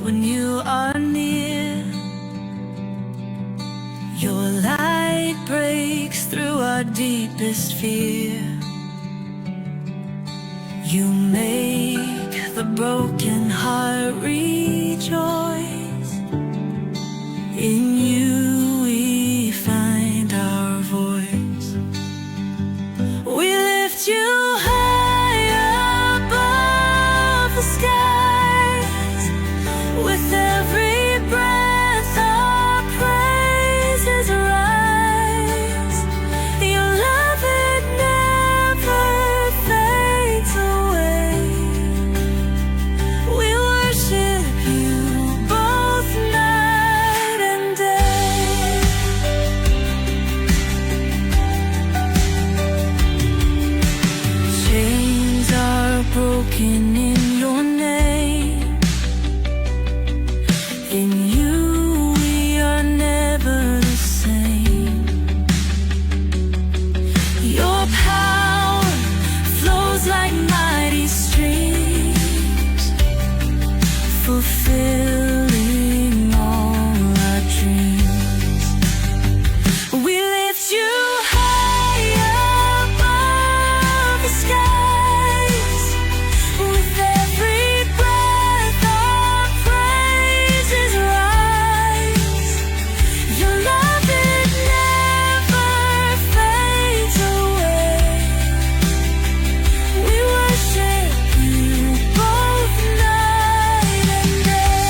when you are near. Your light breaks through our deepest fear. You make the broken heart rejoice. In you we find our voice. We lift you high above the skies. With every breath our praises rise. Your love, it never fades away. We worship you both night and day. Chains are broken in your name. In you we are never the same. Your power flows like mighty streams, fulfilling all our dreams. We lift you high above the skies. With every breath our praises rise. Your love, it never fades away. We worship you both night and day.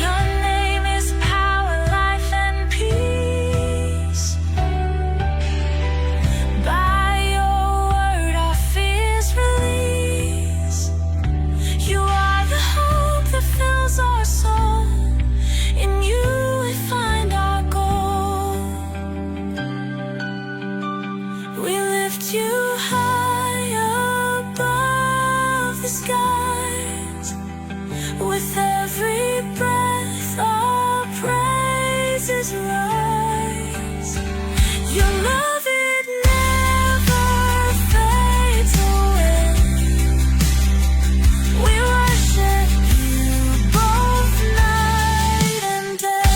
Your name is power, life, and peace. By your word our fears release. You are the hope that fills our soul. In you we find our goal. We lift you high above the skies. With every breath our praises rise. Your love, it never fades away. We worship you both night and day.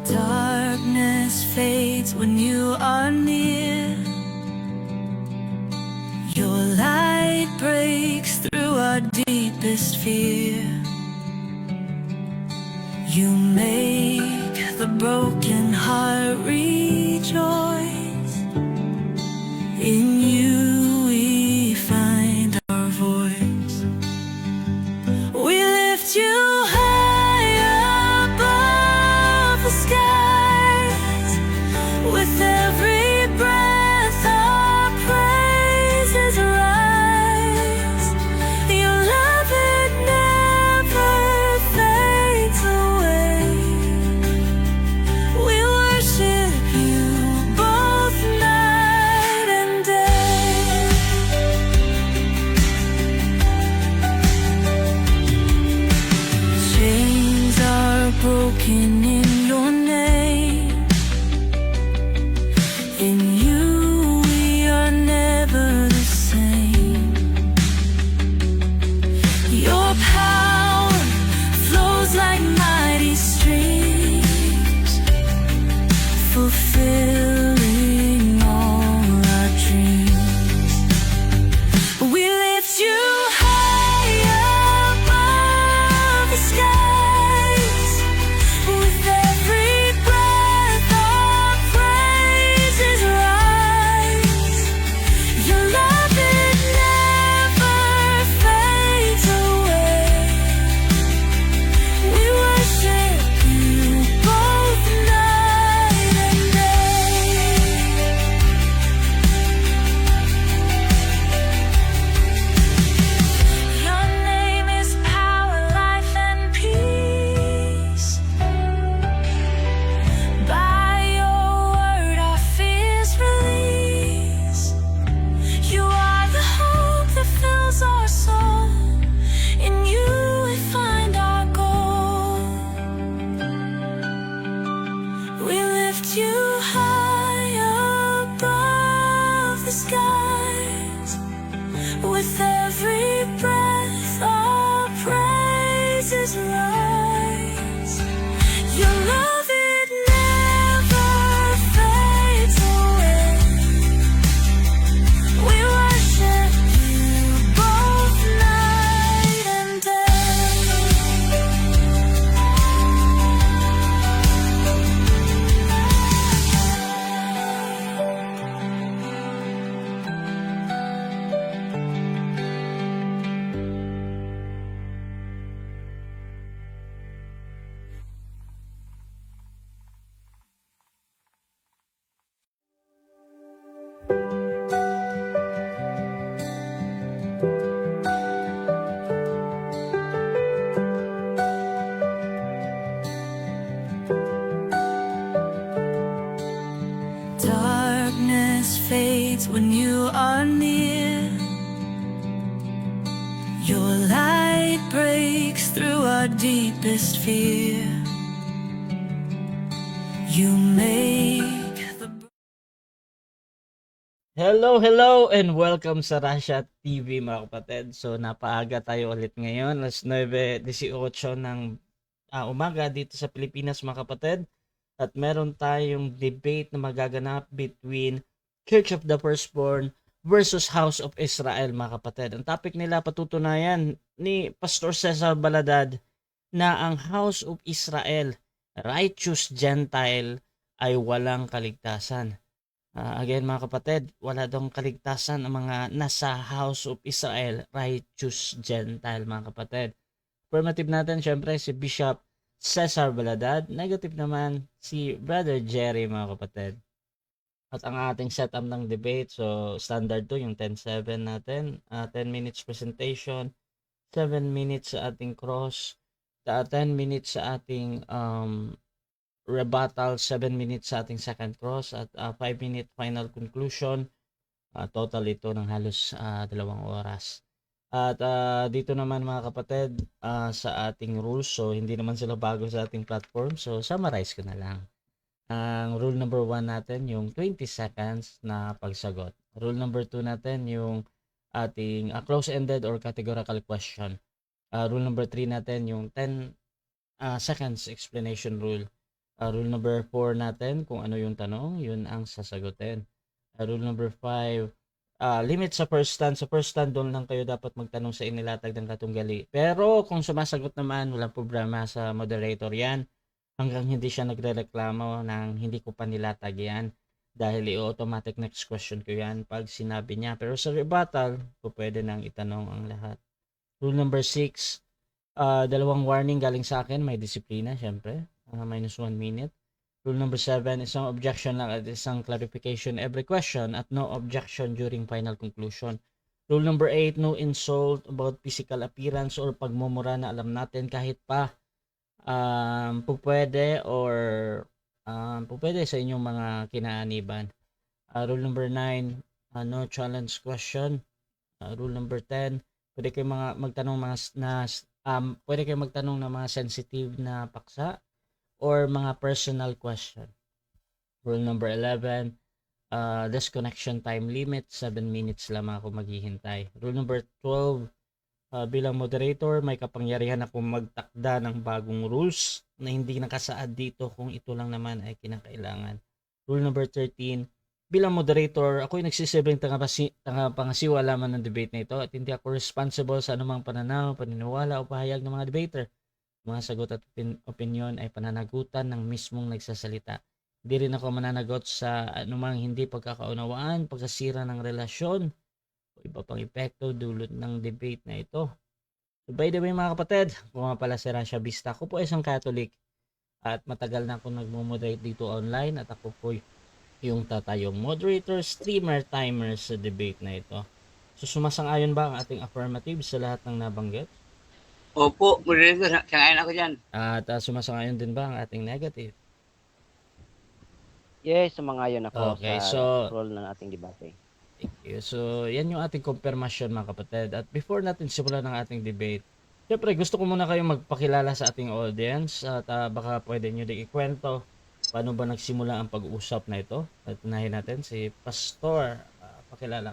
Darkness fades when you are near. Your light breaks through our deepest fear. You make the broken heart rejoice. In you we find our voice. We lift you high above the skies. With every breath our praises rise. Your love, it never fades away. We worship you both night and day. fades when you are near. Your light breaks through our deepest fear. You make the Hello, and welcome sa Russia TV mga kapatid. So napaaga tayo ulit ngayon, alas 9:18 ng umaga dito sa Pilipinas mga kapatid. At meron tayong debate na magaganap between Church of the Firstborn versus House of Israel mga kapatid. Ang topic nila patutunayan ni Pastor Cesar Baladad na ang House of Israel, righteous Gentile, ay walang kaligtasan. Again mga kapatid, wala dong kaligtasan ang mga nasa House of Israel, righteous Gentile mga kapatid. Affirmative natin syempre si Bishop Cesar Baladad, negative naman si Brother Jerry mga kapatid. At ang ating setup ng debate, so standard to yung 10-7 natin, 10 minutes presentation, 7 minutes sa ating cross, 10 minutes sa ating rebuttal, 7 minutes sa ating second cross, at 5-minute final conclusion. Total ito ng halos 2 oras. At dito naman mga kapatid, sa ating rules, so hindi naman sila bago sa ating platform, so summarize ko na lang. Ang rule number 1 natin, yung 20 seconds na pagsagot. Rule number 2 natin, yung ating close-ended or categorical question. Rule number 3 natin, yung 10 seconds explanation rule. Rule number 4 natin, kung ano yung tanong, yun ang sasagutin. Rule number 5, limit sa first stand. Sa first stand, doon lang kayo dapat magtanong sa inilatag ng katunggali. Pero kung sumasagot naman, walang problema sa moderator yan. Hanggang hindi siya nagre-reklamo ng hindi ko pa nilatag yan. Dahil i-automatic next question ko yan pag sinabi niya. Pero sa rebuttal, pwede nang itanong ang lahat. Rule number 6, dalawang warning galing sa akin. May disiplina, syempre. -1 minute. Rule number 7, isang objection lang at isang clarification every question at no objection during final conclusion. Rule number 8, no insult about physical appearance or pagmumura na alam natin kahit pa pupwede or pupwede sa inyong mga kinaaniban. Rule number 9, no challenge question. Rule number 10, pwede kayo magtanong pwede kayo magtanong ng mga sensitive na paksa or mga personal question. Rule number 11, disconnection time limit, 7 minutes lamang ako maghihintay. Rule number 12, bilang moderator, may kapangyarihan ako magtakda ng bagong rules na hindi nakasaad dito kung ito lang naman ay kinakailangan. Rule number 13, bilang moderator, ako'y nagsisilbing pangasiwa lamang ng debate na ito at hindi ako responsible sa anumang pananaw, paniniwala o pahayag ng mga debater. Mga sagot at opinion ay pananagutan ng mismong nagsasalita. Hindi rin ako mananagot sa anumang hindi pagkakaunawaan, pagkasira ng relasyon, o iba pang epekto dulot ng debate na ito. So by the way mga kapatid, kung nga pala si Rasha Vista, ako po ay isang Catholic at matagal na ako nagmo-moderate dito online at ako po yung tatayong moderator, streamer, timer sa debate na ito. So sumasang-ayon ba ang ating affirmative sa lahat ng nabanggit? Opo, moderator, sangayon ako dyan. At sumasang-ayon din ba ang ating negative? Yes, sumangayon ako Okay, sa role ng ating debate. Thank you. So, yan yung ating confirmation mga kapatid. At before natin simulan ng ating debate, syempre gusto ko muna kayong magpakilala sa ating audience at baka pwede nyo din ikwento paano ba nagsimula ang pag-uusap na ito. At unahin natin si Pastor. Pakilala.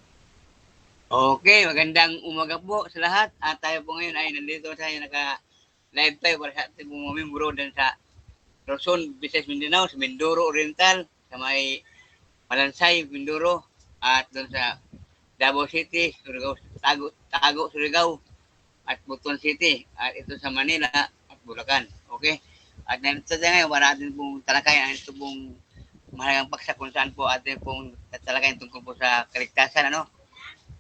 Okay, magandang umaga po sa lahat. At tayo po ngayon ay nandito tayo naka-live tayo para sa ating mga membro din sa Luzon, Visayas, Mindanao, sa Mindoro Oriental, sa may Malansay, Mindoro, at doon sa Davao City, Surigao, Tago, Surigao, at Butuan City, at ito sa Manila at Bulacan. Okay? At nandito tayo ngayon para atin pong talakayan ito pong mahalagang paksa kung saan po atin pong talakayan tungkol po sa kaligtasan, ano?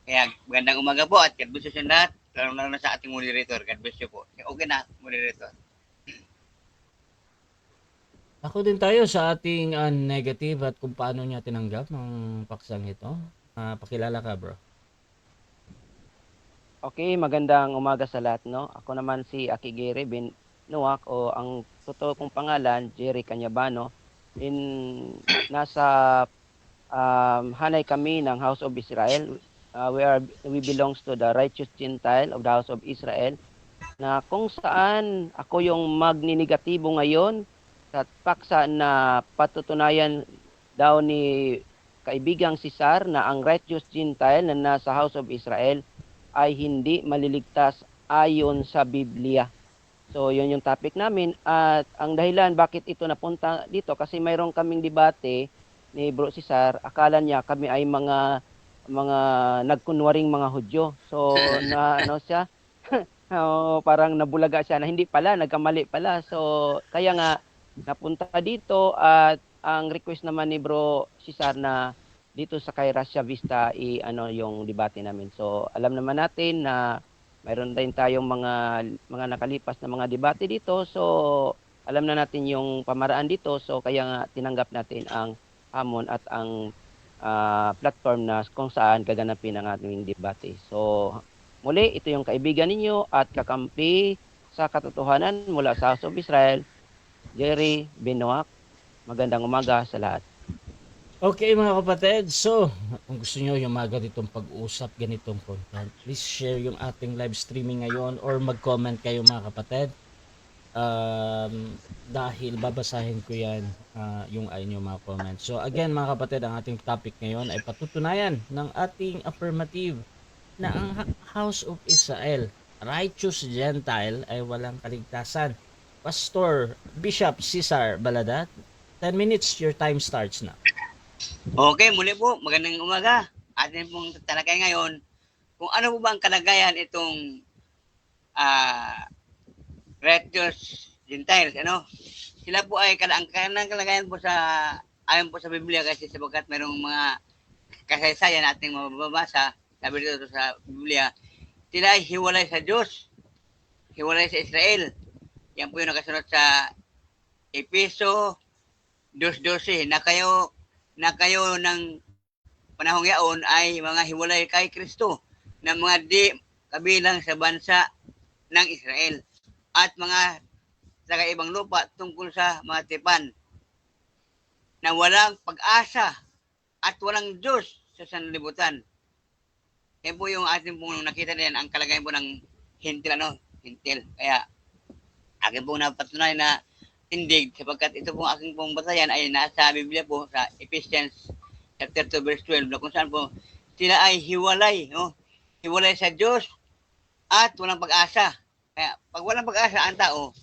Kaya magandang umaga po at God bless you sa lahat, lalo na sa ating moderator. God bless you po. Okay na, moderator. Ako din tayo sa ating negative at kung paano niya tinanggap ang paksang ito. Pakilala ka, bro. Okay, magandang umaga sa lahat, no? Ako naman si Akigere bin Nuwak o ang totoo kong pangalan, Jerry Canyabano. Nasa hanay kami ng House of Israel. We belongs to the righteous Gentile of the House of Israel, na kung saan ako yung magninegatibo ngayon sa paksa na patutunayan daw ni kaibigang Cesar na ang righteous Gentile na nasa House of Israel ay hindi maliligtas ayon sa Biblia. So, yun yung topic namin. At ang dahilan bakit ito napunta dito, kasi mayroon kaming debate ni Bro Cesar. Akala niya kami ay mga nagkunwaring mga Hudyo. So, ano siya? Parang nabulaga siya na hindi pala, nagkamali pala. So, kaya nga, napunta dito at ang request naman ni Bro Cesar na dito sa kay Russia Vista yung debate namin. So, alam naman natin na mayroon din tayong mga nakalipas na mga debate dito. So, alam na natin yung pamaraan dito. So, kaya nga tinanggap natin ang hamon at ang platform na kung saan gaganapin ang ating debate. So, muli, ito yung kaibigan ninyo at kakampi sa katotohanan mula sa House of Israel, Jerry Benoak. Magandang umaga sa lahat. Okay mga kapatid, so kung gusto nyo yung mga ganitong pag-usap, ganitong content, please share yung ating live streaming ngayon or mag-comment kayo mga kapatid. Dahil babasahin ko yan yung inyong mga comments. So again mga kapatid, ang ating topic ngayon ay patutunayan ng ating affirmative na ang House of Israel, righteous Gentile, ay walang kaligtasan. Pastor Bishop Cesar Baladat, 10 minutes, your time starts now. Okay, muli po, magandang umaga. Atin pong talakay ngayon kung ano po ba ang kalagayan itong righteous Gentiles, ano? Sila po ay ang kalagayan po ayon po sa Biblia, kasi sapagkat mayroong mga kasaysayan nating mababasa, sabi dito sa Biblia, sila ay hiwalay sa Diyos, hiwalay sa Israel. Yan po yung nakasunod sa Efeso 2:12, na kayo ng panahong yaon ay mga hiwalay kay Kristo, na mga di kabilang sa bansa ng Israel at mga taga ibang lupa tungkol sa mga tipan, na walang pag-asa at walang Diyos sa sanlibutan. Yan po yung ating pong nakita din, ang kalagayan po ng hintil, hintil. Kaya akin pong napatunay na tindig, sapagkat ito pong aking pong batayan ay nasa Biblia po sa Ephesians chapter 2 verse 12, na kung saan po sila ay hiwalay, hiwalay sa Diyos at walang pag-asa. Kaya pag walang pag-asa ang tao,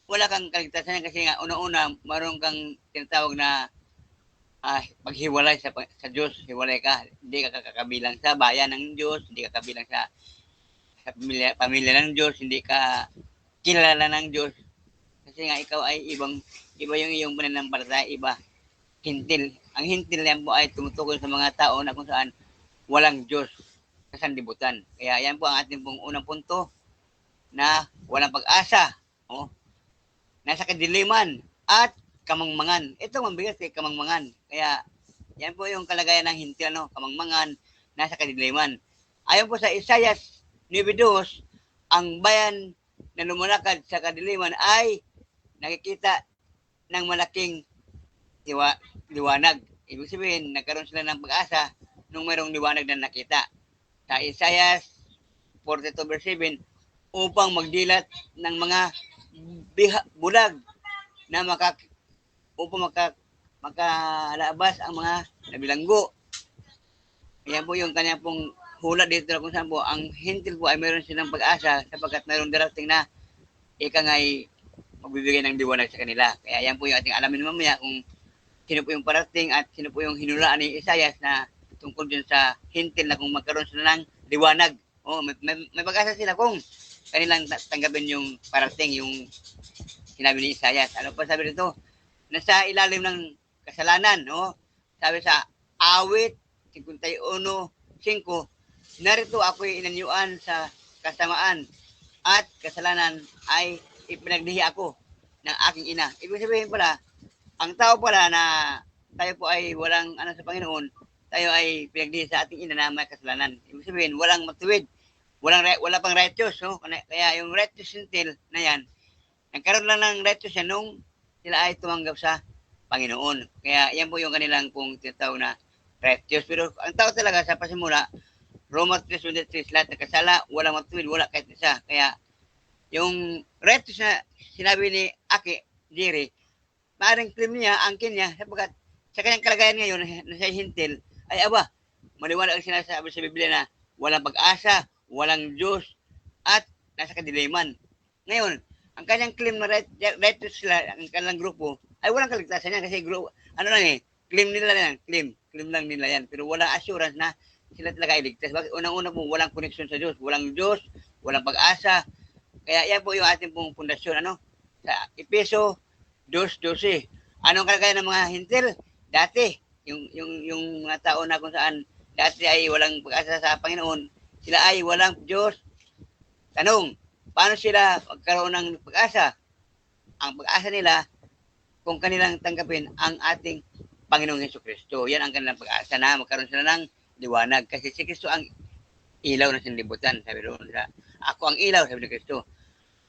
wala kang kaligtasan, kasi nga una-una mayroon kang tinatawag na paghiwalay sa Diyos. Hiwalay ka, hindi ka kakabilang sa bayan ng Diyos, hindi ka kabilang sa pamilya ng Diyos, hindi ka kilala ng Diyos. Kasi nga ikaw ay iba yung iyong pananampalataya, iba. Hintil. Ang hintil yan po ay tumutukoy sa mga tao na kung saan walang Diyos sa sanlibutan. Kaya yan po ang ating pong unang punto, na walang pag-asa, nasa kadiliman at kamangmangan. Ito mabigat kay kamangmangan. Kaya yan po yung kalagayan ng hintil, kamangmangan, nasa kadiliman. Ayon po sa Isaiah 9:2, ang bayan na lumalakad sa kadiliman ay nakikita ng malaking liwanag. Ibig sabihin, nagkaroon sila ng pag-asa nung mayroong liwanag na nakita. Sa Isaiah 42:7, upang magdilat ng mga bulag na upang makalabas ang mga nabilanggo. Yan po yung kanya pong hula dito, na kung saan po ang hintil po ay mayroon silang pag-asa, sapagkat mayroong darating na ikangay magbibigay ng liwanag sa kanila. Kaya yan po yung ating alamin mamaya, kung sino po yung parating at sino po yung hinulaan ni Isaiah na tungkol dun sa hintil, na kung magkaroon sila ng liwanag. May pag-asa sila kung kanilang tanggapin yung parating, yung sinabi ni Isaiah. Ano pa sabi dito? Nasa ilalim ng kasalanan, sabi sa awit 51:5, narito ako'y inanyuan sa kasamaan at kasalanan ay ipinagdihi ako ng aking ina. Ibig sabihin pala, ang tao pala na tayo po ay walang sa Panginoon, tayo ay pinagdihi sa ating ina na may kasalanan. Ibig sabihin, walang matuwid, wala pang righteous. Kaya yung righteous hintil na yan, nagkaroon lang ng righteous yan nung sila ay tumanggap sa Panginoon. Kaya yan po yung kanilang pong tinatawag na righteous. Pero ang tao talaga sa pasimula, Roma 3:23, lahat nagkasala, walang matuwid, wala kahit isa. Kaya yung righteous na sinabi ni Aki, Jerry, maaaring claim niya, angkin niya, sapagkat sa kanyang kalagayan ngayon na siya hintil, ay aba, maliwanag ang sinasabi sa Biblia na walang pag-asa, walang Diyos, at nasa kadiliman. Ngayon, ang kanyang claim na righteous sila, ang kanilang grupo, ay walang kaligtasan yan kasi ano lang claim nila yan, claim lang nila yan, pero walang assurance na sila talaga iligtas. Bakit? Unang-una po, walang connection sa Diyos, walang pag-asa. Kaya yan po yung ating pong pundasyon, ano? Sa Epeso 2:12. Anong kalagayan ng mga hintil? Dati, yung mga tao na kung saan dati ay walang pag-asa sa Panginoon, sila ay walang Diyos. Tanong, paano sila magkaroon ng pag-asa? Ang pag-asa nila, kung kanilang tanggapin ang ating Panginoong Jesucristo. Yan ang kanilang pag-asa na magkaroon sila ng liwanag. Kasi si Kristo ang ilaw na sinilibutan. Sabi doon sa, ako ang ilaw, sabi ni Kristo.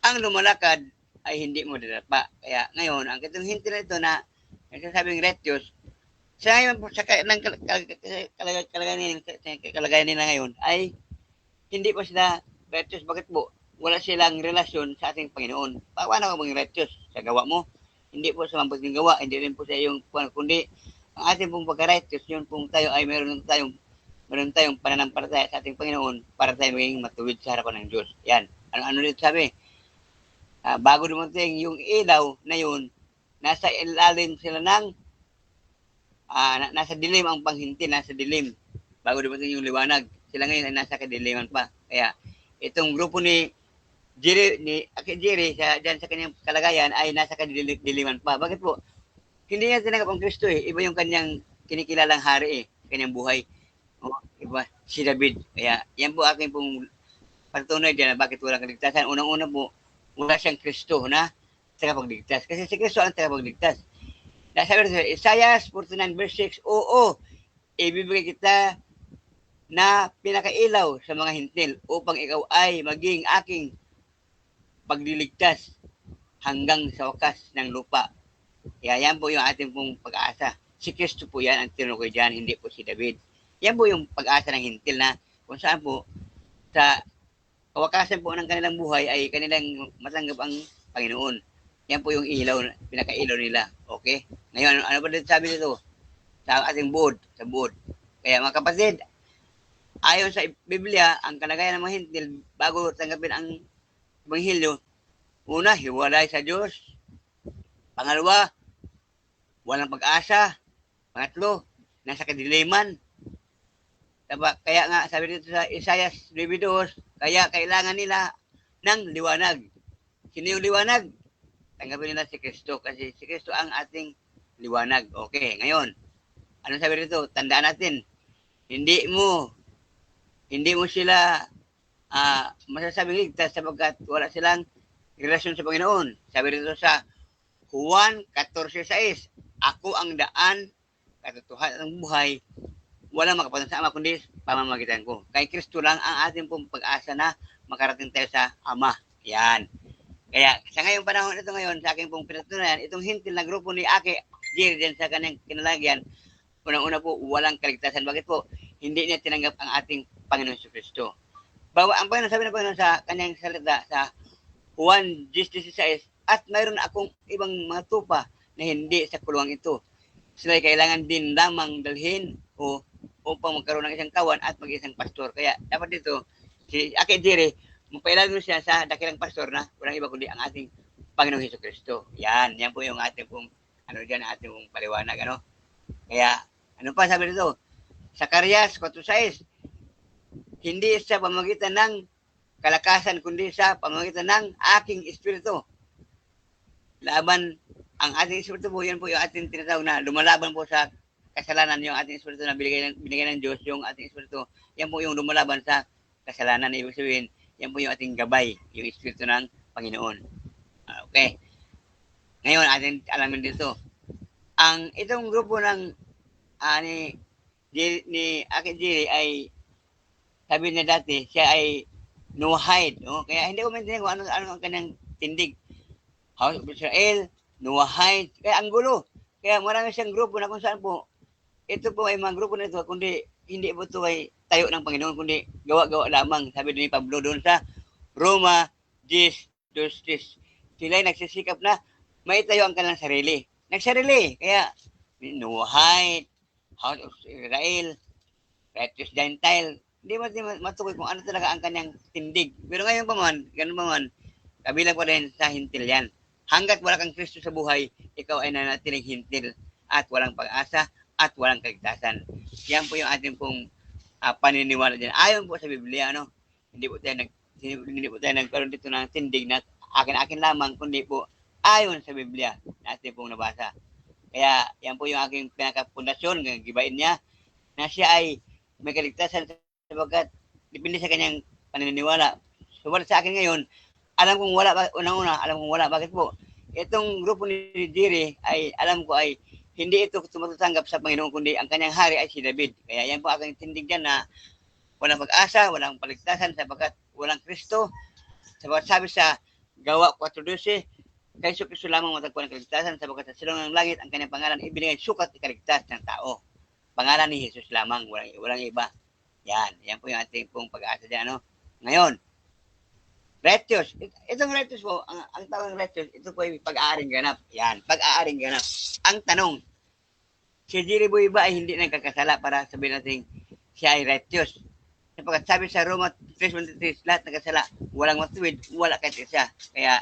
Ang lumalakad ay hindi mo dinapa. Kaya ngayon, ang kitong hinti na ito na nagsasabing righteous, sa ngayon po, sa kalagayan nila ngayon, ay hindi pa sila righteous. Bakit po? Wala silang relasyon sa ating Panginoon. Paano ka maging righteous? Sa gawa mo? Hindi po sa mabuting gawa, hindi rin po sa iyong kundi ang ating pong pagka-righteous, yun pong tayo ay meron tayong pananampalataya sa ating Panginoon para tayo maging matuwid sa harapan ng Diyos. Yan. Ano dito sabi? Bago dumating yung ilaw na yun, nasa ilalim sila ng nasa dilim ang panghinti, nasa dilim. Bago dumating yung liwanag, sila ngayon ay nasa kadiliman pa. Kaya itong grupo ni Jerry diyan sa kanyang kalagayan ay nasa kadiliman pa. Bakit po? Hindi niya tinanggap ang Kristo eh. Iba yung kanyang kinikilalang hari eh, kanyang buhay. Iba si David. Kaya yan po aking pong pagtunay diyan na bakit walang kaligtasan. Unang-una po, wala siyang Kristo na tagapagligtas. Kasi si Kristo ang tagapagligtas. Sabi rin sa Isaiah 49:6, oo, ibibigay kita na pinakailaw sa mga hintil upang ikaw ay maging aking pagliligtas hanggang sa wakas ng lupa. Kaya yan po yung ating pong pag-asa. Si Kristo po yan ang tinukoy dyan, hindi po si David. Yan po yung pag-asa ng hintil na kung saan po sa kawakasan po ng kanilang buhay ay kanilang matanggap ang Panginoon. Yan po yung ilaw, pinaka-ilaw nila. Okay? Ngayon, ano ba dito sabi dito? Sa ating buod, sa buod. Kaya mga kapatid, ayon sa Biblia, ang kalagayan ng mga hintil bago tanggapin ang Ebanghelyo, una, hiwalay sa Diyos. Pangalawa, walang pag-asa. Pangatlo, nasa kadiliman. Kaya nga, sabi dito sa Isaiah 9:2, kaya kailangan nila ng liwanag. Sino yung liwanag? Tanggapin nila si Kristo kasi si Kristo ang ating liwanag. Okay, ngayon, ano sabi dito? Tandaan natin, hindi mo sila masasabing ligtas sapagkat wala silang relasyon sa Panginoon. Sabi dito sa Juan 14:6, ako ang daan, katotohanan ng buhay, walang makapunta sa Ama kundi pamamagitan ko. Kay Kristo lang ang ating pong pag-asa na makarating tayo sa Ama. Yan. Kaya sa ngayong panahon ito ngayon, sa aking pong pinatunayan, itong hintil na grupo ni Aki Jerry din sa kanyang kinalagyan, unang-una po, walang kaligtasan. Bakit po? Hindi niya tinanggap ang ating Panginoon sa Kristo. Ang Panginoon, sabi ng Panginoon sa kanyang salita sa Juan 10:16, at mayroon akong ibang mga tupa na hindi sa kulungan ito. Sila kailangan din lamang dalhin upang magkaroon ng isang kawan at mag-isang pastor. Kaya dapat dito, si Aki Jerry, magpailalim siya sa dakilang pastor na walang iba kundi ang ating Panginoong Jesucristo. Yan po yung ating pong, ating pong paliwanag, Kaya, ano pa sabi dito? Zacarias 4:6, hindi sa pamamagitan ng kalakasan, kundi sa pamamagitan ng aking espiritu. Laban ang ating espiritu po, yan po yung ating tinatawag na lumalaban po sa kasalanan, yung ating espiritu na binigay ng Diyos, yung ating espiritu, yan po yung lumalaban sa kasalanan. Ibig sabihin, yan po yung ating gabay, yung espiritu ng Panginoon. Okay. Ngayon, ating alamin dito. Itong grupo ng ni Aki Jerry ay sabi niya dati, siya ay Noahide. Kaya hindi ko maintindihan kung ano ang kanyang tindig. House of Israel, Noahide. Kaya ang gulo. Kaya marami siyang grupo na kung saan po, ito po ay mga grupo na ito, kundi hindi po ito ay tayo ng Panginoon, kundi gawa-gawa lamang. Sabi ni Pablo doon sa Roma 10:2. Sila ay nagsisikap na maitayo ang kanilang sarili. Nagsarili. Kaya, Noahide, House of Israel, Righteous Gentile, hindi mo matukoy kung ano talaga ang kanyang tindig. Pero ngayon pa man, ganun pa man, kabilang pa rin sa hintil yan. Hanggat wala kang Kristo sa buhay, ikaw ay nanatiling hintil at walang pag-asa at walang kaligtasan. Yan po yung ating pong paniniwala din. Ayon po sa Biblia, ano? Hindi po tayo nagkaroon dito ng tindig na akin-akin lamang, kundi po ayon sa Biblia na ating pong nabasa. Kaya yan po yung aking pinakapundasyon, gibain niya, na siya ay may kaligtasan sapagkat depende sa kanyang paniniwala. So, sa akin ngayon, alam kong wala, unang-una, alam kong wala. Bakit po? Itong grupo ni Jerry ay, alam ko ay, hindi ito tumatatanggap sa Panginoon, kundi ang kanyang hari ay si David. Kaya yan po aking tindig dyan na walang pag-asa, walang paligtasan sapagkat walang Kristo. Sapagkat sabi sa Gawa 4:12, kay Kristo lamang matagpuan ang kaligtasan sapagkat sa silong ng langit ang kanyang pangalan ibinigay sukat ikaligtas ng tao. Pangalan ni Jesus lamang, walang iba. Yan po yung ating pong pag-asa dyan, ano? Ngayon, righteous. Itong righteous po, ang tawag ng righteous, ito po yung pag-aaring ganap. Yan, pag-aaring ganap. Ang tanong, si Jerry Boy ba ay hindi nagkakasala para sabihin natin siya ay righteous? Sapagkat sabi sa Roma 3:23, lahat nagkasala, walang matuwid, wala kahit isa. Kaya,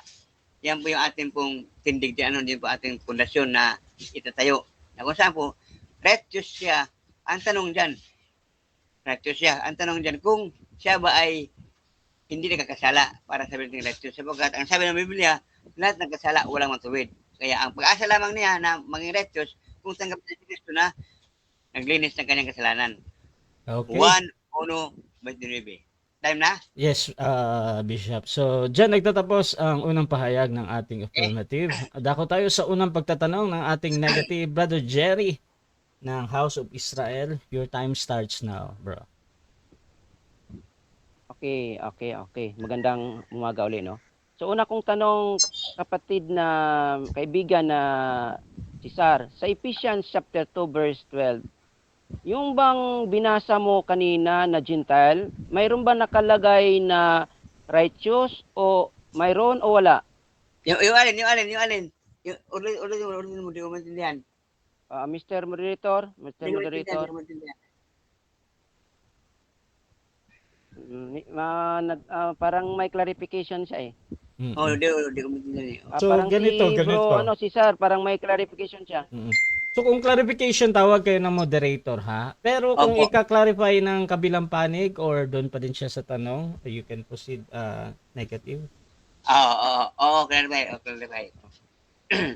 yan po yung ating pong tindig din, ano, din po ating pundasyon na itatayo. Na kung saan po, righteous siya. Ang tanong dyan, righteous siya. Ang tanong dyan, kung siya ba ay hindi nagkakasala para sabihin natin righteous. Sapagkat ang sabi ng Biblia, lahat nagkasala, walang matuwid. Kaya ang pag-asa lamang niya na maging righteous, kung tanggap niya si Kristo na naglinis ng kanyang kasalanan. Okay. 1:29. Time na? Yes, Bishop. So, dyan nagtatapos ang unang pahayag ng ating affirmative. Dako tayo sa unang pagtatanong ng ating negative, Brother Jerry ng House of Israel. Your time starts now, bro. Okay. Magandang umaga uli, no? So, una kong tanong, kapatid na kaibigan na si Sar, sa Ephesians chapter 2 verse 12, yung bang binasa mo kanina na Gentile, mayroon ba nakalagay na righteous o mayroon o wala? Yung alin. Ulit mo, di ko maintindihan. Mr. Moderator, Di ko maintindihan. Parang may clarification siya eh. Di ko maintindihan. So, Parang ganito. si Sar, parang may clarification siya. So, kung clarification, tawag kayo ng moderator, ha? Pero kung Opo. ika-clarify ng kabilang panig or doon pa din siya sa tanong, you can proceed negative. Clarify.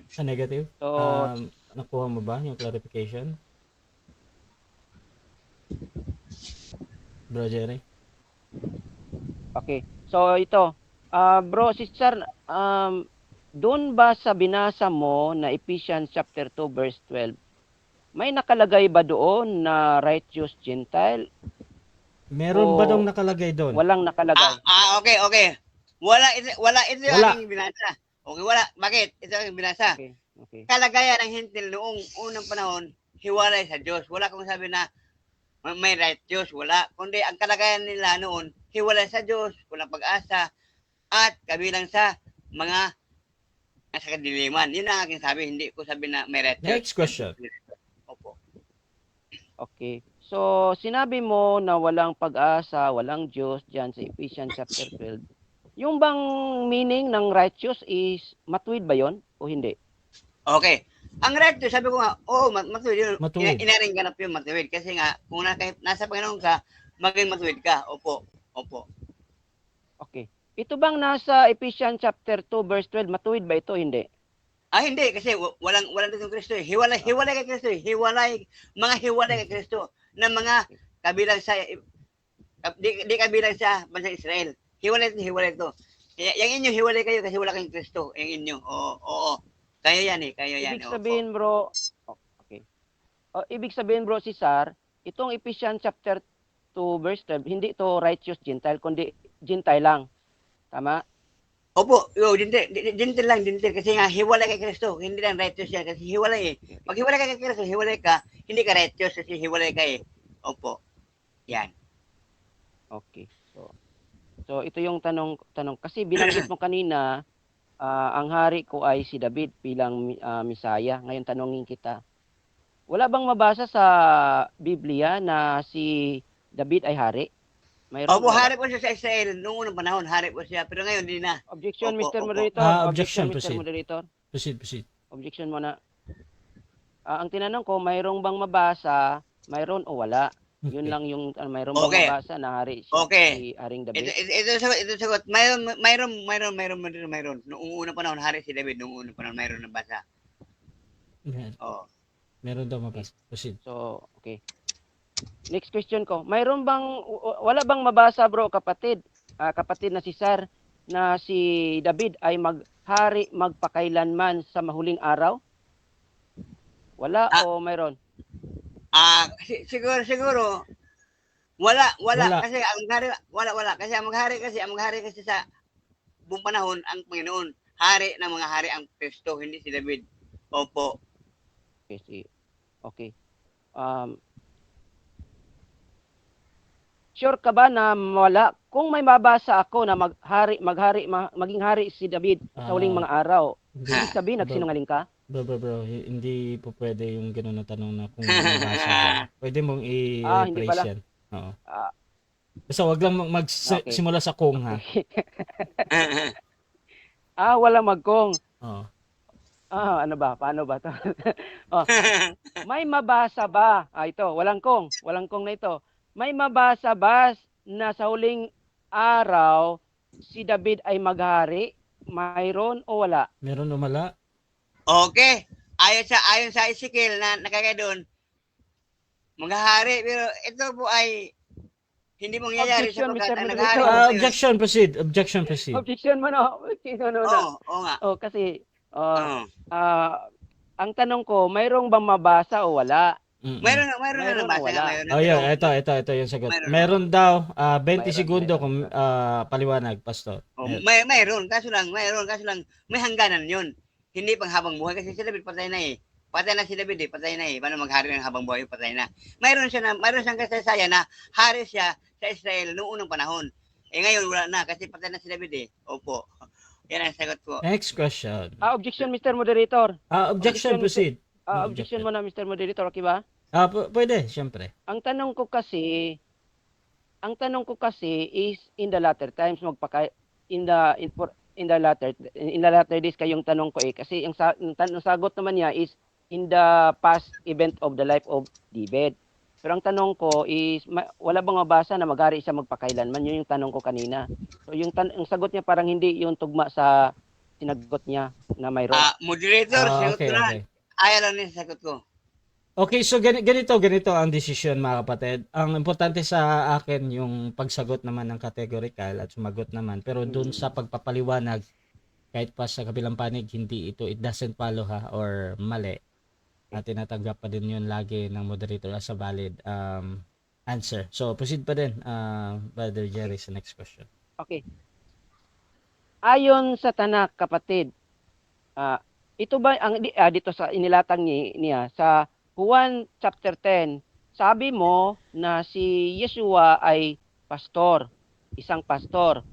Sa negative? So, Nakuha mo ba yung clarification? Bro Jerry? okay. So, ito. Bro, si Sar, doon ba sa binasa mo na Ephesians chapter 2 verse 12, may nakalagay ba doon na righteous Gentile? Meron ba dong nakalagay doon? Walang nakalagay. Okay. Wala ito Wala. ang binasa. Okay, wala. Bakit? Ito ang binasa. Okay. Kalagayan ng hintil noong unang panahon, hiwalay sa Diyos. Wala kong sabi na may righteous. Wala. Kundi ang kalagayan nila noon, hiwalay sa Diyos, walang pag-asa, at kabilang sa mga nasa kadiliman. Yun ang aking sabi. Hindi ko sabi na may righteous. Next question. Opo. Okay. So, sinabi mo na walang pag-asa, walang Diyos dyan sa Ephesians chapter 12. Yung bang meaning ng righteous is matuwid ba yon o hindi? Okay. Ang righteous, sabi ko nga, matuwid yun. Matuwid. Inaring ganap yung matuwid. Kasi nga, kung nasa Panginoon ka, maging matuwid ka. Opo. Okay. Ito bang nasa Ephesians chapter 2 verse 12, matuwid ba ito? Hindi. Hindi. Kasi walang ditong Kristo. Hiwalay kay Kristo. Mga hiwalay kay Kristo. Na mga kabilang sa, di kabilang sa bansang Israel. Hiwalay ito. Yung inyo, hiwalay kayo kasi wala kayong Kristo. Yung inyo. Oo. Kayo yan. Ibig sabihin, bro, okay. Ibig sabihin, bro, si Sar, itong Ephesians chapter 2 verse 12, hindi ito righteous Gentile, kundi Gentile lang. Tama? Opo, gentle lang, gentle. Kasi nga, hiwalay kay Kristo. Hindi lang righteous yan. Kasi hiwalay eh. Pag hiwalay ka kay Kristo, hiwalay ka, hindi ka righteous kasi hiwalay ka eh. Opo. Yan. Okay. So ito yung tanong kasi binanggit mo kanina ang hari ko ay si David bilang Misaya. Ngayon tanongin kita. Wala bang mabasa sa Biblia na si David ay hari? Mayroon Opo, ba? hari po siya sa Israel. Noong unang panahon, hari po siya. Pero ngayon, hindi na. Objection, Opo, Mr. opo. Moderator. Objection, Mr. proceed. Moderator. Proceed. Objection muna. Ang tinanong ko, mayroong bang mabasa, mayroon o wala? Yun Okay. lang yung mayroong bang Okay. mabasa na hari siya, Okay. si Haring Ito, David? ito sagot. Mayroon. Noong unang panahon, hari si David. Noong unang panahon, mayroon nabasa. Yan. Oo. Meron daw mabasa. Proceed. So, okay. Next question ko. Wala bang mabasa bro kapatid? Kapatid na si Sar na si David ay maghari magpakailanman sa mahuling araw? Wala o mayroon? Siguro. Wala. Wala. Kasi ang hari, wala. Kasi ang maghari kasi sa buong panahon, ang Panginoon. Hari ng mga hari ang Kristo, hindi si David. Opo. Okay. Sure ka ba na wala? Kung may mabasa ako na maging hari si David sa huling mga araw, Hindi, ibig sabihin nagsinungaling ka? bro, hindi po pwede yung gano'n na tanong na kung mabasa ka. Pwede mong hindi i-rephrase pala. yan. Oo. Ah, Basta wag lang Okay. simula sa kung ha. Wala magkong. Oo. Ano ba? Paano ba to? May mabasa ba? Ito, walang kong na ito. May mabasa ba na sa huling araw si David ay maghari? Mayroon o wala? Meron o mala? Okay. Ayon sa Ezekiel na nakakaya doon, maghahari. Pero ito po ay hindi mangyayari Objection, sapagkat Mr. ang Moderator. naghahari po ngayon- Objection, proceed. Objection mo no? Oo nga. Kasi Oo. ang tanong ko, mayroong bang mabasa o wala? Mm-mm. Mayroon na Mayroon nabasa o wala? nga. Mayroon na. Oh, yeah, pero- ito yung sagot. Mayroon. Meron daw 20 Mayroon, segundo mayroon. kung paliwanag, pastor. Oh, mayroon kaso lang may hangganan 'yon. Hindi pang habang buhay kasi si David patay na eh. Patay na si David eh, patay na eh. Paano maghari ng habang buhay, patay na. Mayroon siyang kasaysayan na hari siya sa Israel noong unang panahon. Eh ngayon wala na kasi patay na si David eh. Opo. Yan ang sagot ko. Next question. Objection, Mr. Moderator. Objection, proceed. Objection mo na, Mr. Moderator, okay ba? Pwede, syempre. Ang tanong ko kasi is in the latter times in the latter days kayong tanong ko kasi yung sagot naman niya is in the past event of the life of David. Pero ang tanong ko is wala bang mabasa na maghari siya magpakailanman? Yun yung tanong ko kanina. So yung sagot niya parang hindi yung tugma sa sinagot niya na mayroon. Moderator, sagot Okay, ko na. okay. Ayaw lang niya sa sagot ko. Okay, so ganito ang desisyon mga kapatid. Ang importante sa akin yung pagsagot naman ng categorical at sumagot naman. Pero dun sa pagpapaliwanag, kahit pa sa kabilang panig, it doesn't follow ha, or mali. Tinatanggap pa din yun lagi ng moderator as a valid answer. So, proceed pa din, Brother Jerry, sa next question. Okay. Ayon sa Tanak, kapatid, ito ba ang dito sa inilatang niya sa Juan chapter 10, sabi mo na si Yeshua ay pastor, isang pastor.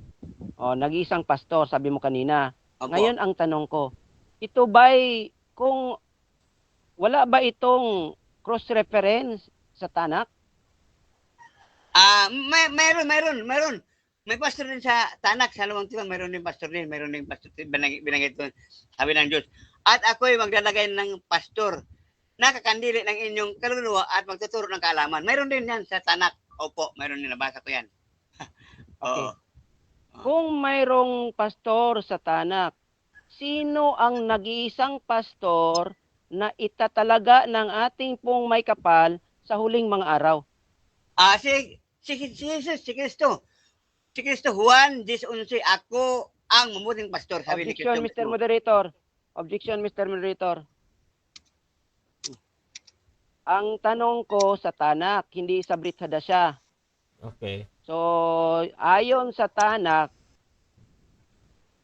Nag-iisang pastor, sabi mo kanina. Opo. Ngayon ang tanong ko, ito ba'y kung wala ba itong cross-reference sa Tanak? Mayroon. May pastor din sa Tanak, sa Lumang Tipan, mayroon din pastor din, binanggit doon, sabi ng Diyos. At ako'y maglalagay ng pastor, nakakandili ng inyong kaluluwa at magtuturo ng kaalaman. Mayroon din yan sa Tanak. Opo, mayroon din, nabasa ko yan. Okay. Kung mayroong pastor sa Tanak, sino ang nag-iisang pastor na itatalaga ng ating pong may kapal sa huling mga araw? Si Jesus, si Kristo. Si Kristo, Juan 10:11, ako ang mamuting pastor, sabi ni Objection, Kristo. Mr. Moderator. Objection, Mr. Moderator. Ang tanong ko sa Tanak, hindi sa Brit Hadasha. Okay. So, ayon sa Tanak,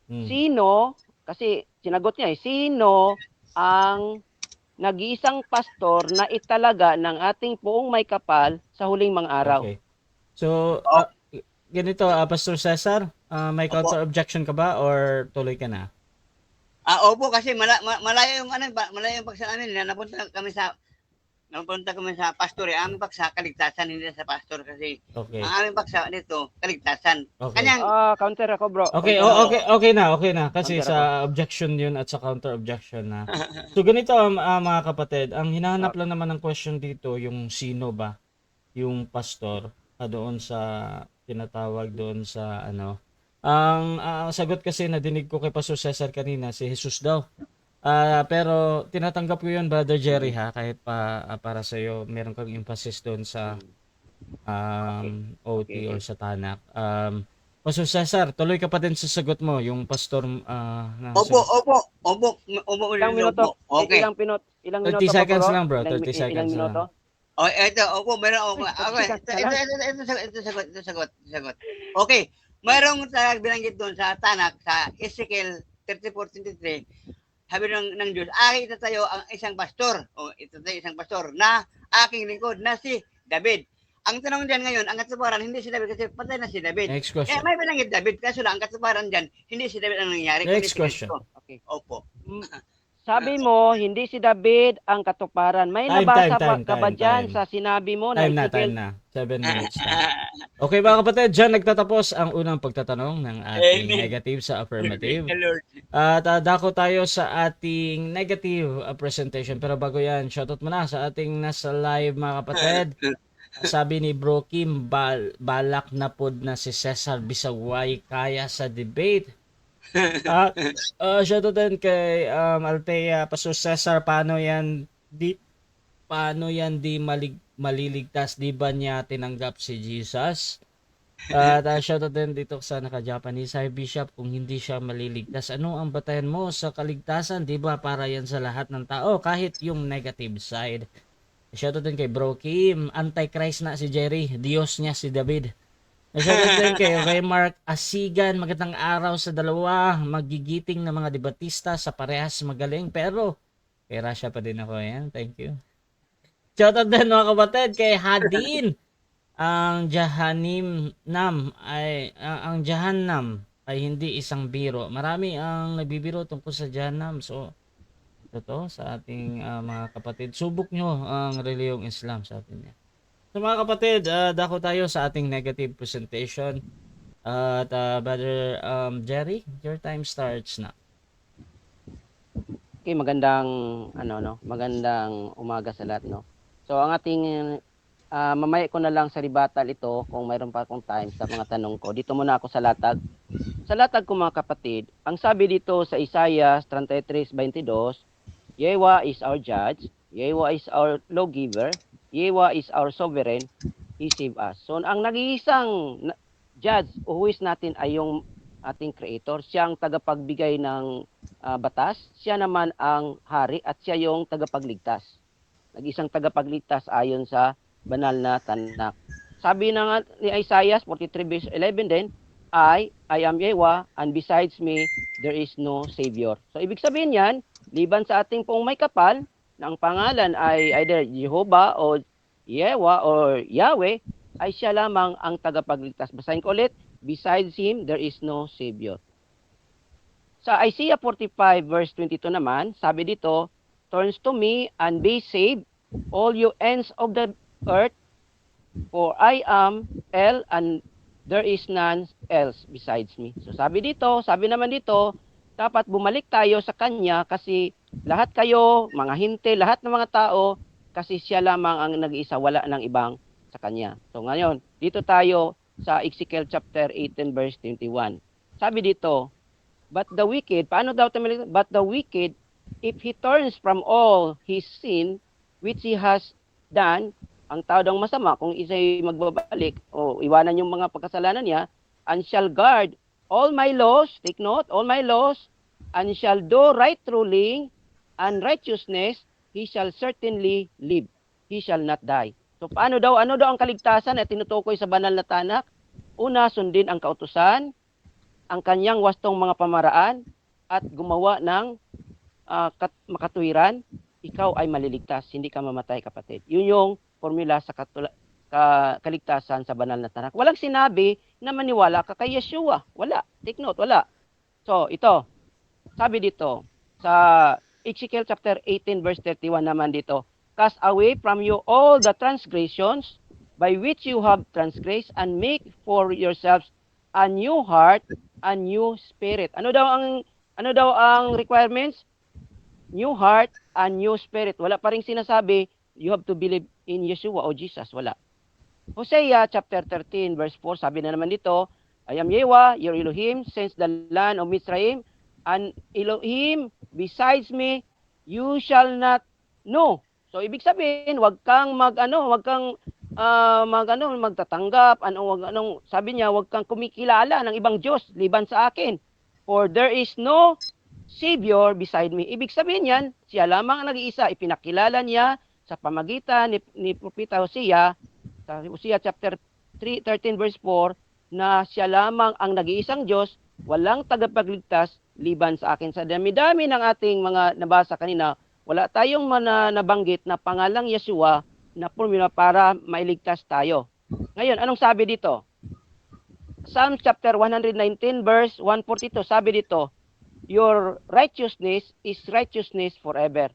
Sino, kasi sinagot niya sino ang nag-iisang pastor na italaga ng ating poong may kapal sa huling mga araw? Okay. So, ganito, Pastor Cesar, may Opo. counter objection ka ba or tuloy ka na? Opo, kasi malayo yung malayo yung paksa namin. Napunta kami sa pastor. Aming paksa kaligtasan, hindi sa pastor kasi Okay. ang aming paksa dito kaligtasan. Okay. Kanyang Counter ako, bro. Okay, Counter ako. okay na. Kasi Counter sa objection yun at sa counter objection na. So, ganito, mga kapatid, ang hinahanap lang naman ng question dito, yung sino ba? Yung pastor, doon sa tinatawag doon sa ano. Ang sagot kasi nadinig ko kay Pastor Cesar kanina, si Jesus daw. Pero tinatanggap ko yun, Brother Jerry, ha, kahit para sa iyo meron kang emphasis doon sa OT Okay. or sa Tanak. Pastor Cesar, tuloy ka pa din sa sagot mo, yung pastor na Opo. Ilang minuto? Okay. Ilang 30 minuto pa, seconds bro? lang, bro. Ilang 30 seconds ilang minuto? Oh, meron ako. Okay, ito sagot. Okay, mayroong binanggit doon sa Tanak, sa Ezekiel 34:23, sabi ng Diyos, itatayo ang isang pastor, isang pastor na aking lingkod na si David. Ang tanong dyan ngayon, ang katuparan, hindi si David kasi patay na si David. Next question. May binanggit David, kaso lang ang katuparan dyan, hindi si David ang nangyari. Next kundi si question. Kristo. Okay. Opo. Sabi mo, hindi si David ang katuparan. May nabasa ka ba dyan time. sa sinabi mo na Time na. 7 minutes na. Okay, mga kapatid, dyan nagtatapos ang unang pagtatanong ng ating Amen. negative sa affirmative. The Lord. At dako tayo sa ating negative presentation. Pero bago yan, shoutout muna sa ating nasa live, mga kapatid. Sabi ni Bro Kim, balak na pod na si Cesar Bisaway kaya sa debate. Shoutout din kay Althea, Pastor Cesar, paano yan di maliligtas, di ba niya tinanggap si Jesus? At shoutout din dito sa naka-Japanese, hi Bishop, kung hindi siya maliligtas, ano ang batayan mo sa kaligtasan? Di ba para yan sa lahat ng tao, kahit yung negative side. Shoutout din kay Bro Kim, Antichrist na si Jerry, Diyos niya si David. Shoutout din kay Mark Asigan, magandang araw sa dalawa, magigiting na mga debatista sa parehas magaling, pero kay Rasha pa din ako yan, thank you. Shoutout din mga kapatid kay Hadin, ang Jahannam ay hindi isang biro. Marami ang nagbibiro tungkol sa Jahannam, so ito sa ating mga kapatid, subok nyo ang reliyong Islam sa atin yan. So mga kapatid, dako tayo sa ating negative presentation. At Brother Jerry, your time starts na. Okay, magandang magandang umaga sa lahat, no. So ang ating mamaya ko na lang sa rebuttal ito kung mayroon pa akong time sa mga tanong ko. Dito muna ako sa latag. Sa latag ko, mga kapatid, ang sabi dito sa Isaiah 33:22, Yehova is our judge, Yehova is our lawgiver, Yehova is our sovereign, He save us. So ang nag-iisang judge o huwis natin ay yung ating creator. Siya ang tagapagbigay ng batas, siya naman ang hari at siya yung tagapagligtas. Nag-isang tagapagligtas ayon sa banal na Tanak. Sabi na ni Isaiah 43:11 din, I am Yehova, and besides me, there is no Savior. So ibig sabihin yan, liban sa ating pong may kapal, na ang pangalan ay either Jehovah o Yehova or Yahweh, ay siya lamang ang tagapagligtas. Basahin ko ulit, besides Him, there is no Savior. Sa Isaiah 45:22 naman, sabi dito, turns to me and be saved, all you ends of the earth, for I am El and there is none else besides me. So sabi naman dito, dapat bumalik tayo sa Kanya kasi lahat kayo, mga hinte, lahat ng mga tao, kasi siya lamang ang nag-iisa, wala ng ibang sa Kanya. So ngayon, dito tayo sa Ezekiel chapter 18:21. Sabi dito, but the wicked, paano daw tayo? But the wicked, if he turns from all his sin, which he has done, ang tao daw masama, kung isa'y magbabalik o iwanan yung mga pagkasalanan niya, and shall guard all my laws, take note, all my laws, and shall do right ruling and righteousness, he shall certainly live. He shall not die. So ano daw ang kaligtasan na tinutukoy sa banal na Tanak? Una, sundin ang kautusan. ang kanyang wastong mga pamaraan at gumawa ng makatuwiran, ikaw ay maliligtas, hindi ka mamatay, kapatid. Yun yung formula sa kaligtasan sa banal na tanak. Walang sinabi na maniwala ka kay Yeshua. Wala. Take note, wala. So, ito. Sabi dito, sa Ezekiel chapter 18 verse 31 naman dito, cast away from you all the transgressions by which you have transgressed and make for yourselves a new heart, a new spirit. Ano daw ang requirements? New heart and new spirit. Wala pa ring sinasabi, you have to believe in Yeshua o Jesus. Wala. Hosea chapter 13 verse 4, sabi na naman dito, I am Yehovah, your Elohim, since the land of Mizraim, and Elohim besides me, you shall not know. So, ibig sabihin, wag kang magtatanggap, sabi niya, wag kang kumikilala ng ibang Diyos, liban sa akin. For there is no Savior beside me. Ibig sabihin yan, siya lamang ang nag-iisa. Ipinakilala niya sa pamagitan ni Propeta Hosea, sa Hosea chapter 13 verse 4, na siya lamang ang nag-iisang Diyos, walang tagapagligtas liban sa akin. Sa dami-dami ng ating mga nabasa kanina, wala tayong nabanggit na pangalang Yeshua na formula para mailigtas tayo. Ngayon, anong sabi dito? Psalm chapter 119 verse 142, sabi dito, your righteousness is righteousness forever,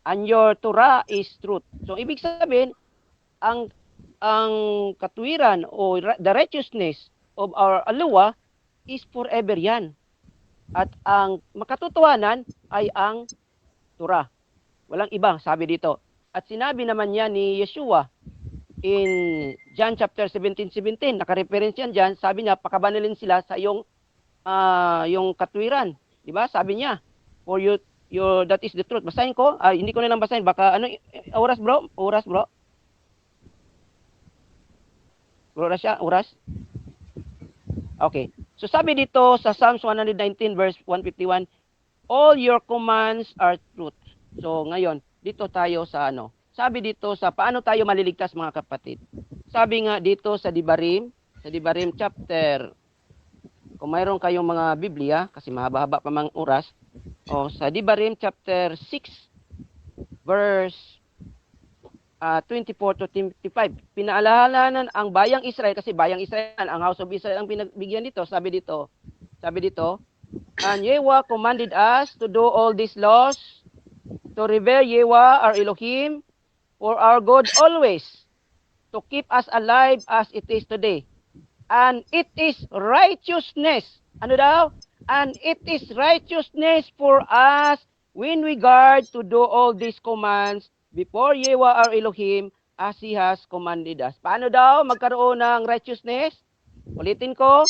and your Torah is truth. So, ibig sabihin, ang katuwiran o the righteousness of our Aluwa is forever yan. At ang makatotohanan ay ang Torah. Walang iba, sabi dito. At sinabi naman niya ni Yeshua in John chapter 17:17, naka-reference yan dyan, sabi niya, pakabanalin sila sa yung katuwiran. Diba? Sabi niya, for you, that is the truth. Basahin ko. Hindi ko na lang basahin. Baka, oras bro? Oras bro? Oras siya? Oras? Okay. So sabi dito sa Psalms 119 verse 151, all your commands are truth. So ngayon, dito tayo sa Sabi dito sa paano tayo maliligtas, mga kapatid. Sabi nga dito sa Dibarim chapter, kung mayroon kayong mga Biblia, kasi mahaba-haba pa mang oras, sa Dibarim chapter 6 verse 24 to 25, pinaalalanan ang bayang Israel, kasi bayang Israel, ang house of Israel ang pinagbigyan dito. Sabi dito, and Yehovah commanded us to do all these laws, to revere Yehovah our Elohim, for our good always, to keep us alive as it is today. And it is righteousness. Ano daw? And it is righteousness for us when we guard to do all these commands before Yehovah our Elohim as He has commanded us. Paano daw magkaroon ng righteousness? Ulitin ko,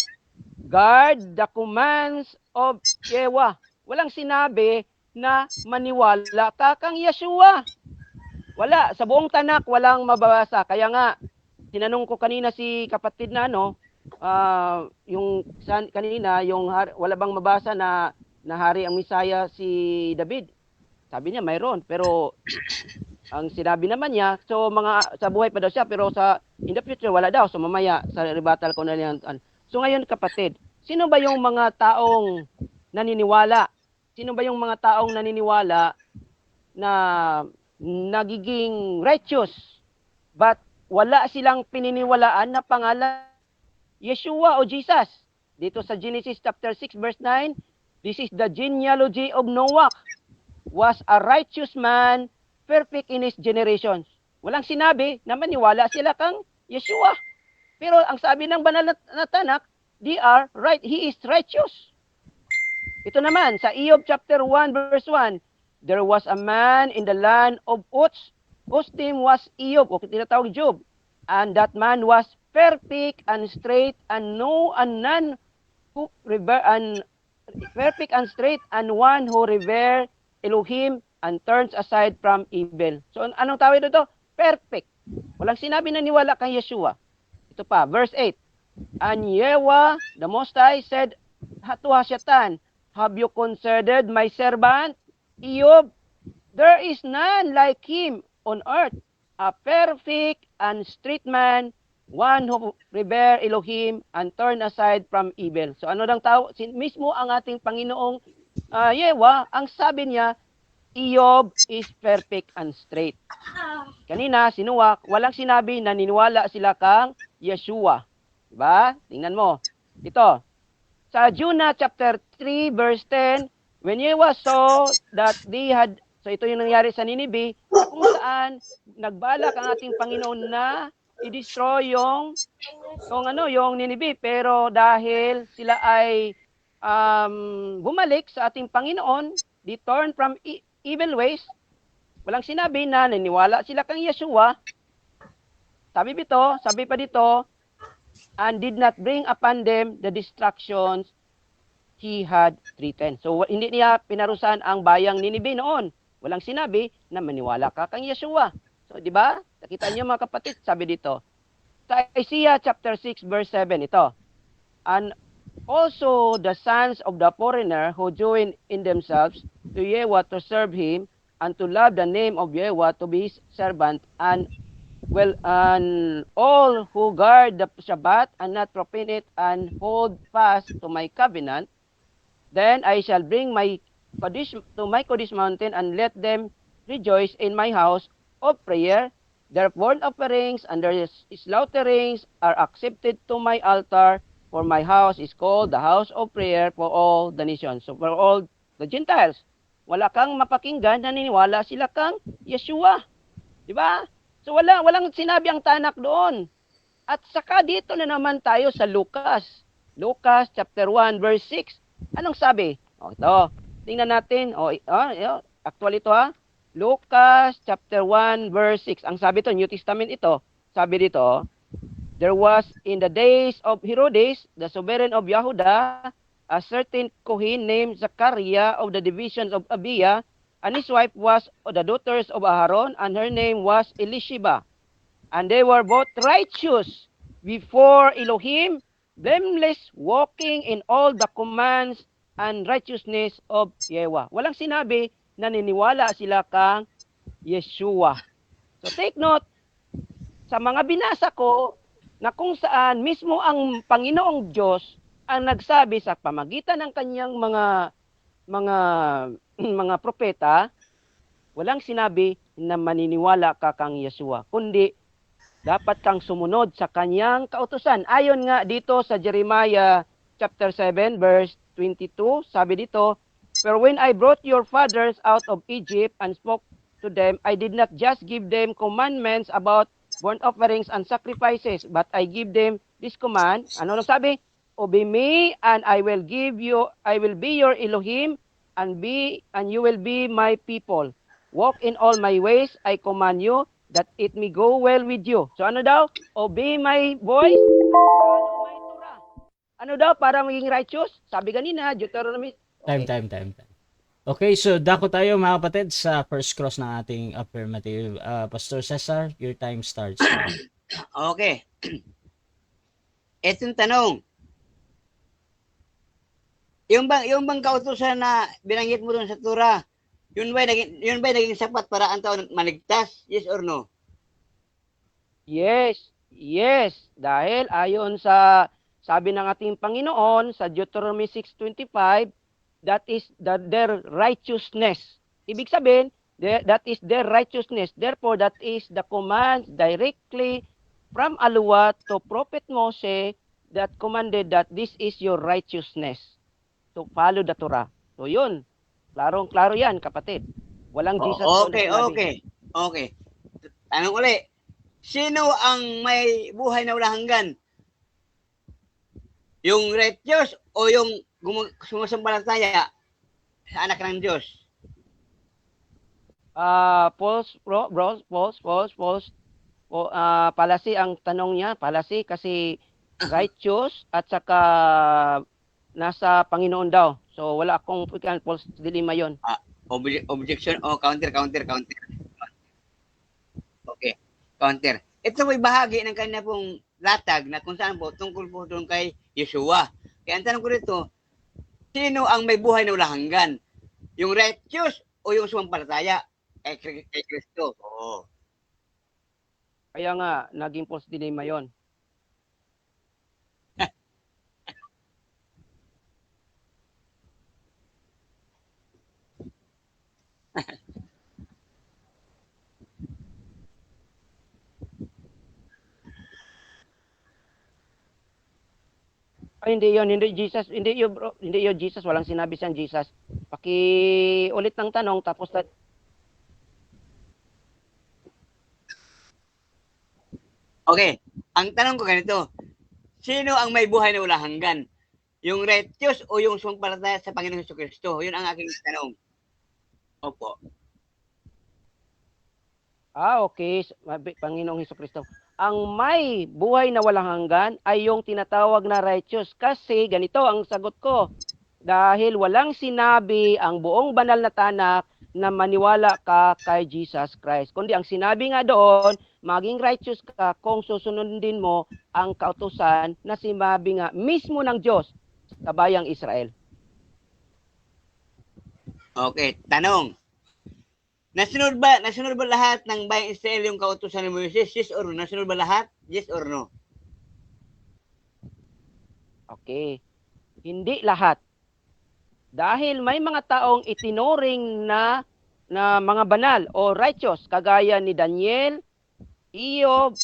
guard the commands of Yehovah. Walang sinabi na maniwala ka kang Yeshua. Wala. Sa buong tanak, walang mababasa. Kaya nga, tinanong ko kanina si kapatid na kanina, wala bang mabasa na hari ang Misaya si David? Sabi niya, mayroon. Pero ang sinabi naman niya, sa buhay pa daw siya, pero in the future, wala daw. So mamaya, sa rebuttal ko na yan. So ngayon, kapatid, sino ba yung mga taong naniniwala? Sino ba yung mga taong naniniwala na nagiging righteous, but wala silang pininiwalaan na pangalan Yeshua o Jesus? Dito sa Genesis chapter 6 verse 9, this is the genealogy of Noah, was a righteous man, perfect in his generations. Walang sinabi na maniwala sila kang Yeshua. Pero ang sabi ng banal na tanak, he is righteous. Ito naman, sa Iyov chapter 1 verse 1, there was a man in the land of Uz, whose name was Iyov, o tinatawag Job. And that man was perfect and straight, and none who revere, and perfect and straight, and one who revere Elohim and turns aside from evil. So, anong tawag dito? Perfect. Walang sinabi na niwala kay Yeshua. Ito pa, verse 8. And Yehovah, the Most High, said to Satan, have you considered my servant Iyov? There is none like him on earth, a perfect and straight man, one who revere Elohim and turn aside from evil. So ano dang tao? Mismo ang ating Panginoong Yewa, ang sabi niya, Eob is perfect and straight. Kanina, sinuwak, walang sinabi na niniwala sila kang Yeshua. Diba? Tingnan mo. Ito, sa Jonah chapter 3 verse 10, when Yewa saw that they had, so ito yung nangyari sa Ninibe, kung saan nagbalak ang ating Panginoon na i-destroy yung Ninibe, pero dahil sila ay bumalik sa ating Panginoon, they turn from evil ways, walang sinabi na naniwala sila kang Yeshua. Sabi pa dito, and did not bring upon them the destructions he had threatened. So hindi niya pinarusahan ang bayang Ninibe noon. Walang sinabi na maniwala ka kang Yeshua. So di ba? Nakita niyo mga kapatid, sabi dito. Sa Isaiah chapter 6 verse 7 ito. And also the sons of the foreigner who join in themselves to Yahweh to serve him and to love the name of Yahweh to be his servant, and all who guard the Shabbat and not profane it and hold fast to my covenant, then I shall bring my Kodesh to my Kodesh mountain and let them rejoice in my house of prayer. Their burnt offerings and their slaughterings are accepted to my altar, for my house is called the house of prayer for all the nations. So for all the Gentiles, wala kang mapakinggan na niniwala sila kang Yeshua. Di ba? So walang sinabi ang Tanak doon. At saka dito na naman tayo sa Lucas. Lucas chapter 1 verse 6. Anong sabi? Ito. Tingnan natin. Actual ito ha. Lucas chapter 1 verse 6. Ang sabi ito, New Testament ito. Sabi dito, there was in the days of Herodes, the sovereign of Yehuda, a certain Kohen named Zachariah of the divisions of Abia, and his wife was the daughters of Aaron, and her name was Elisheba. And they were both righteous before Elohim, blameless, walking in all the commands and righteousness of Yahweh. Walang sinabi na niniwala sila kang Yeshua. So take note, sa mga binasa ko, na kung saan mismo ang Panginoong Diyos ang nagsabi sa pamagitan ng kanyang mga propeta, walang sinabi na maniniwala ka kang Yeshua, kundi dapat kang sumunod sa kanyang kautusan. Ayon nga dito sa Jeremiah chapter 7 verse 22, sabi dito, for when I brought your fathers out of Egypt and spoke to them, I did not just give them commandments about burnt offerings and sacrifices, but I give them this command. Ano nang sabi? Obey me, and I will be your Elohim, and you will be my people. Walk in all my ways, I command you, that it may go well with you. So ano daw? Obey my voice, follow my Torah. Ano daw para maging righteous? Sabi kanina, Deuteronomy. Okay. Time. Okay, so dako tayo mga kapatid sa first cross ng ating affirmative. Pastor Cesar, your time starts now. Okay. Itong tanong. Yung bang kautusan na binanggit mo doon sa Torah, yun ba naging sapat para ang tao maligtas? Yes or no? Yes. Dahil ayon sa sabi ng ating Panginoon sa Deuteronomy 6:25, that is their righteousness. Ibig sabihin, that is their righteousness. Therefore, that is the command directly from Allah to Prophet Moses that commanded that this is your righteousness, to follow the Torah. So yun, klarong-klaro yan, kapatid. Walang Jesus. Okay. Tanong uli, sino ang may buhay na walang hanggan? Yung righteous o yung sumasambalataya sa anak ng Diyos? False. Palasi ang tanong niya. Palasi kasi righteous at saka nasa Panginoon daw. So wala akong false dilemma yon. Objection o counter. Okay, counter. Ito may bahagi ng kanya pong latag na kung saan po tungkol po doon kay Yeshua. Kaya ang tanong ko rito, sino ang may buhay na walang hanggan? Yung righteous o yung sumampalataya kay Kristo? Oo. Kaya nga, naging false dilemma yon. Ay, hindi yon, hindi Jesus, hindi yun bro, hindi yun Jesus, walang sinabi siyang Jesus. Ulit ng tanong tapos Okay, ang tanong ko ganito, sino ang may buhay na walang hanggan? Yung righteous o yung sumampalataya sa Panginoong Jesucristo? Yun ang aking tanong. Opo. okay, Panginoong Hesukristo. Ang may buhay na walang hanggan ay yung tinatawag na righteous. Kasi ganito ang sagot ko. Dahil walang sinabi ang buong banal na tanak na maniwala ka kay Jesus Christ. Kundi ang sinabi nga doon, maging righteous ka kung susunodin mo ang kautusan na sinabi nga mismo ng Diyos sa bayang Israel. Okay, tanong. Nasunod ba lahat ng bayang Israel yung kautusan ni Moises? Yes or no? Nasunod ba lahat? Yes or no? Okay. Hindi lahat. Dahil may mga taong itinuring na mga banal o righteous kagaya ni Daniel, Iob,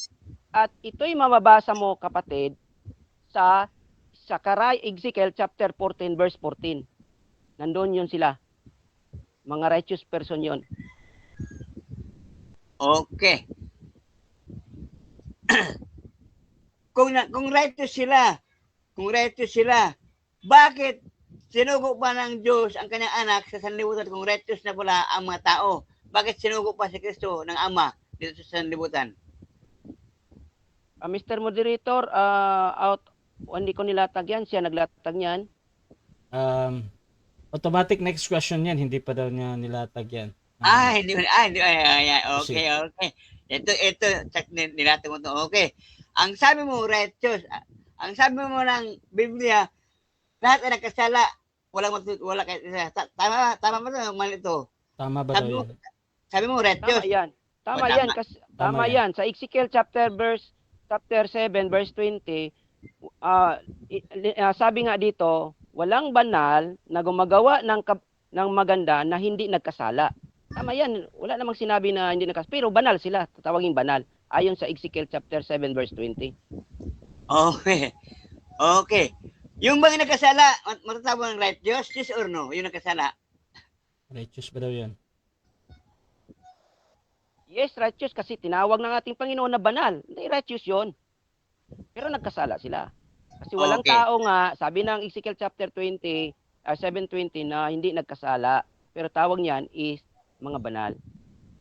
at ito'y mababasa mo kapatid sa Ezekiel chapter 14 verse 14. Nandun yun sila. Mga righteous person yun. Okay. kung righteous sila, bakit sinugo pa ng Diyos ang kanyang anak sa sanlibutan kung righteous na pala ang mga tao? Bakit sinugo pa si Kristo ng Ama dito sa sanlibutan? Mr. Moderator, hindi ko nilatag yan. Siya naglatag niyan. Automatic next question yan, hindi pa daw niya nilatag yan. Hindi. Okay. Ito, check nilatag mo to. Okay. Ang sabi mo, righteous, ang sabi mo ng Biblia, lahat ay nagkasala, wala kahit isa. Tama ba ito? Mali ito. Tama ba daw yan? Sabi mo, righteous. Tama yan. Tama yan. Sa Ezekiel chapter 7 verse 20, sabi nga dito, walang banal na gumagawa ng maganda na hindi nagkasala. Tama yan. Wala namang sinabi na hindi nagkasala. Pero banal sila. Tatawagin banal. Ayon sa Ezekiel chapter 7 verse 20. Okay. Yung bang nagkasala, matatawag ng righteous, yes or no? Yung nagkasala. Righteous ba daw yan? Yes, righteous kasi tinawag ng ating Panginoon na banal. Hindi righteous yon. Pero nagkasala sila. Kasi walang tao nga, sabi ng Ezekiel chapter 7:20 na hindi nagkasala. Pero tawag niyan is mga banal.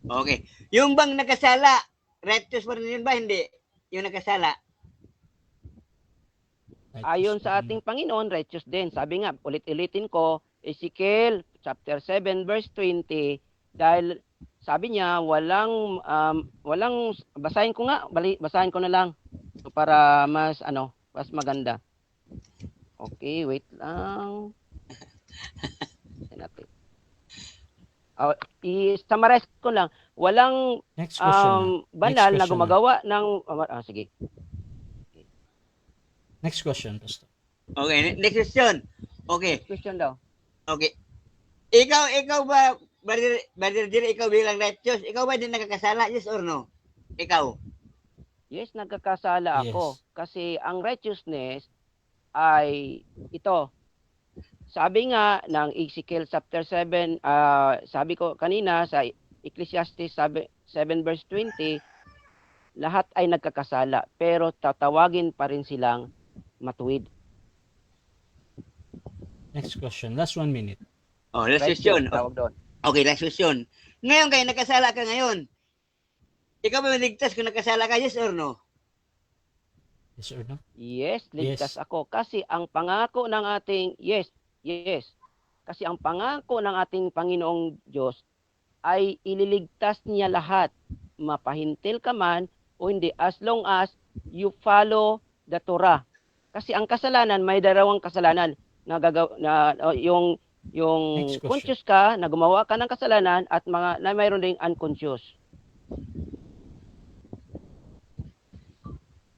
Okay. Yung bang nagkasala, righteous pa rin yun ba? Hindi. Yung nagkasala. Ayon sa ating Panginoon, righteous din. Sabi nga, ulit-ulitin ko, Ezekiel chapter 7 verse 20, dahil sabi niya, walang, basahin ko na lang para mas maganda. Okay, wait lang. I-summarize ko lang. Walang Next question. banal na gumagawa ng sige. Next question, Pastor. Okay, next question. Okay. Next question daw. Okay. Ikaw ba, Brother Jerry, ikaw bilang righteous, ikaw ba din nagkakasala, yes or no? Ikaw? Yes, nagkakasala ako. Kasi ang righteousness ay ito. Sabi nga ng Ezekiel chapter 7, sabi ko kanina sa Ecclesiastes 7 verse 20, lahat ay nagkakasala, pero tatawagin pa rin silang matuwid. Next question. Last 1 minute. Last question. Okay, last question. Ngayon kayo, nagkasala ka ngayon. Ikaw ba maligtas kung nagkasala ka, yes or no? Yes or no? Yes, ligtas ako. Kasi ang pangako ng ating, yes. Kasi ang pangako ng ating Panginoong Diyos ay ililigtas niya lahat. Mapahintil ka man o hindi, as long as you follow the Torah. Kasi ang kasalanan, may dalawang kasalanan na yung conscious ka na gumawa ka ng kasalanan at mayroon ding unconscious.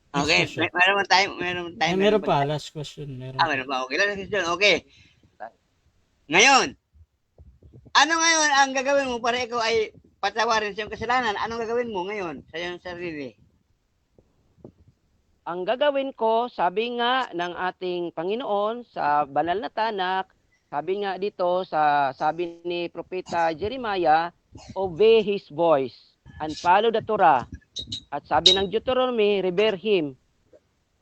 Okay, meron time. Meron pa, last question. Meron pa. Okay, last question. Okay. Ngayon, Ano ngayon ang gagawin mo para ikaw ay patawarin sa iyong kasalanan? Anong gagawin mo ngayon sa iyong sarili? Ang gagawin ko, sabi nga ng ating Panginoon sa banal na tanak, sabi nga dito sabi ni Propeta Jeremiah, obey His voice and follow the Torah. At sabi ng Deuteronomy, revere Him.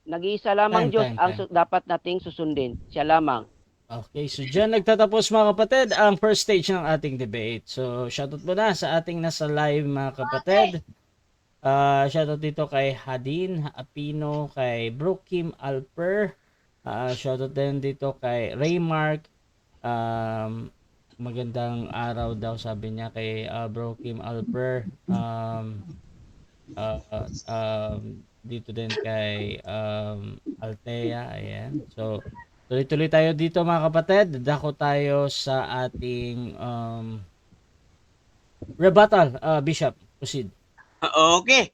Nag-iisa lamang Diyos ang dapat nating susundin. Siya lamang. Okay, so dyan nagtatapos mga kapatid ang first stage ng ating debate. So shoutout muna sa ating nasa live mga kapatid. Shoutout dito kay Hadin Apino, kay Brookim Alper. Shoutout din dito kay Raymark. Magandang araw daw sabi niya kay Brookim Alper. Dito din kay Altea. Ayan. So tuloy-tuloy tayo dito mga kapatid. Dako tayo sa ating rebuttal. Bishop, proceed. Okay.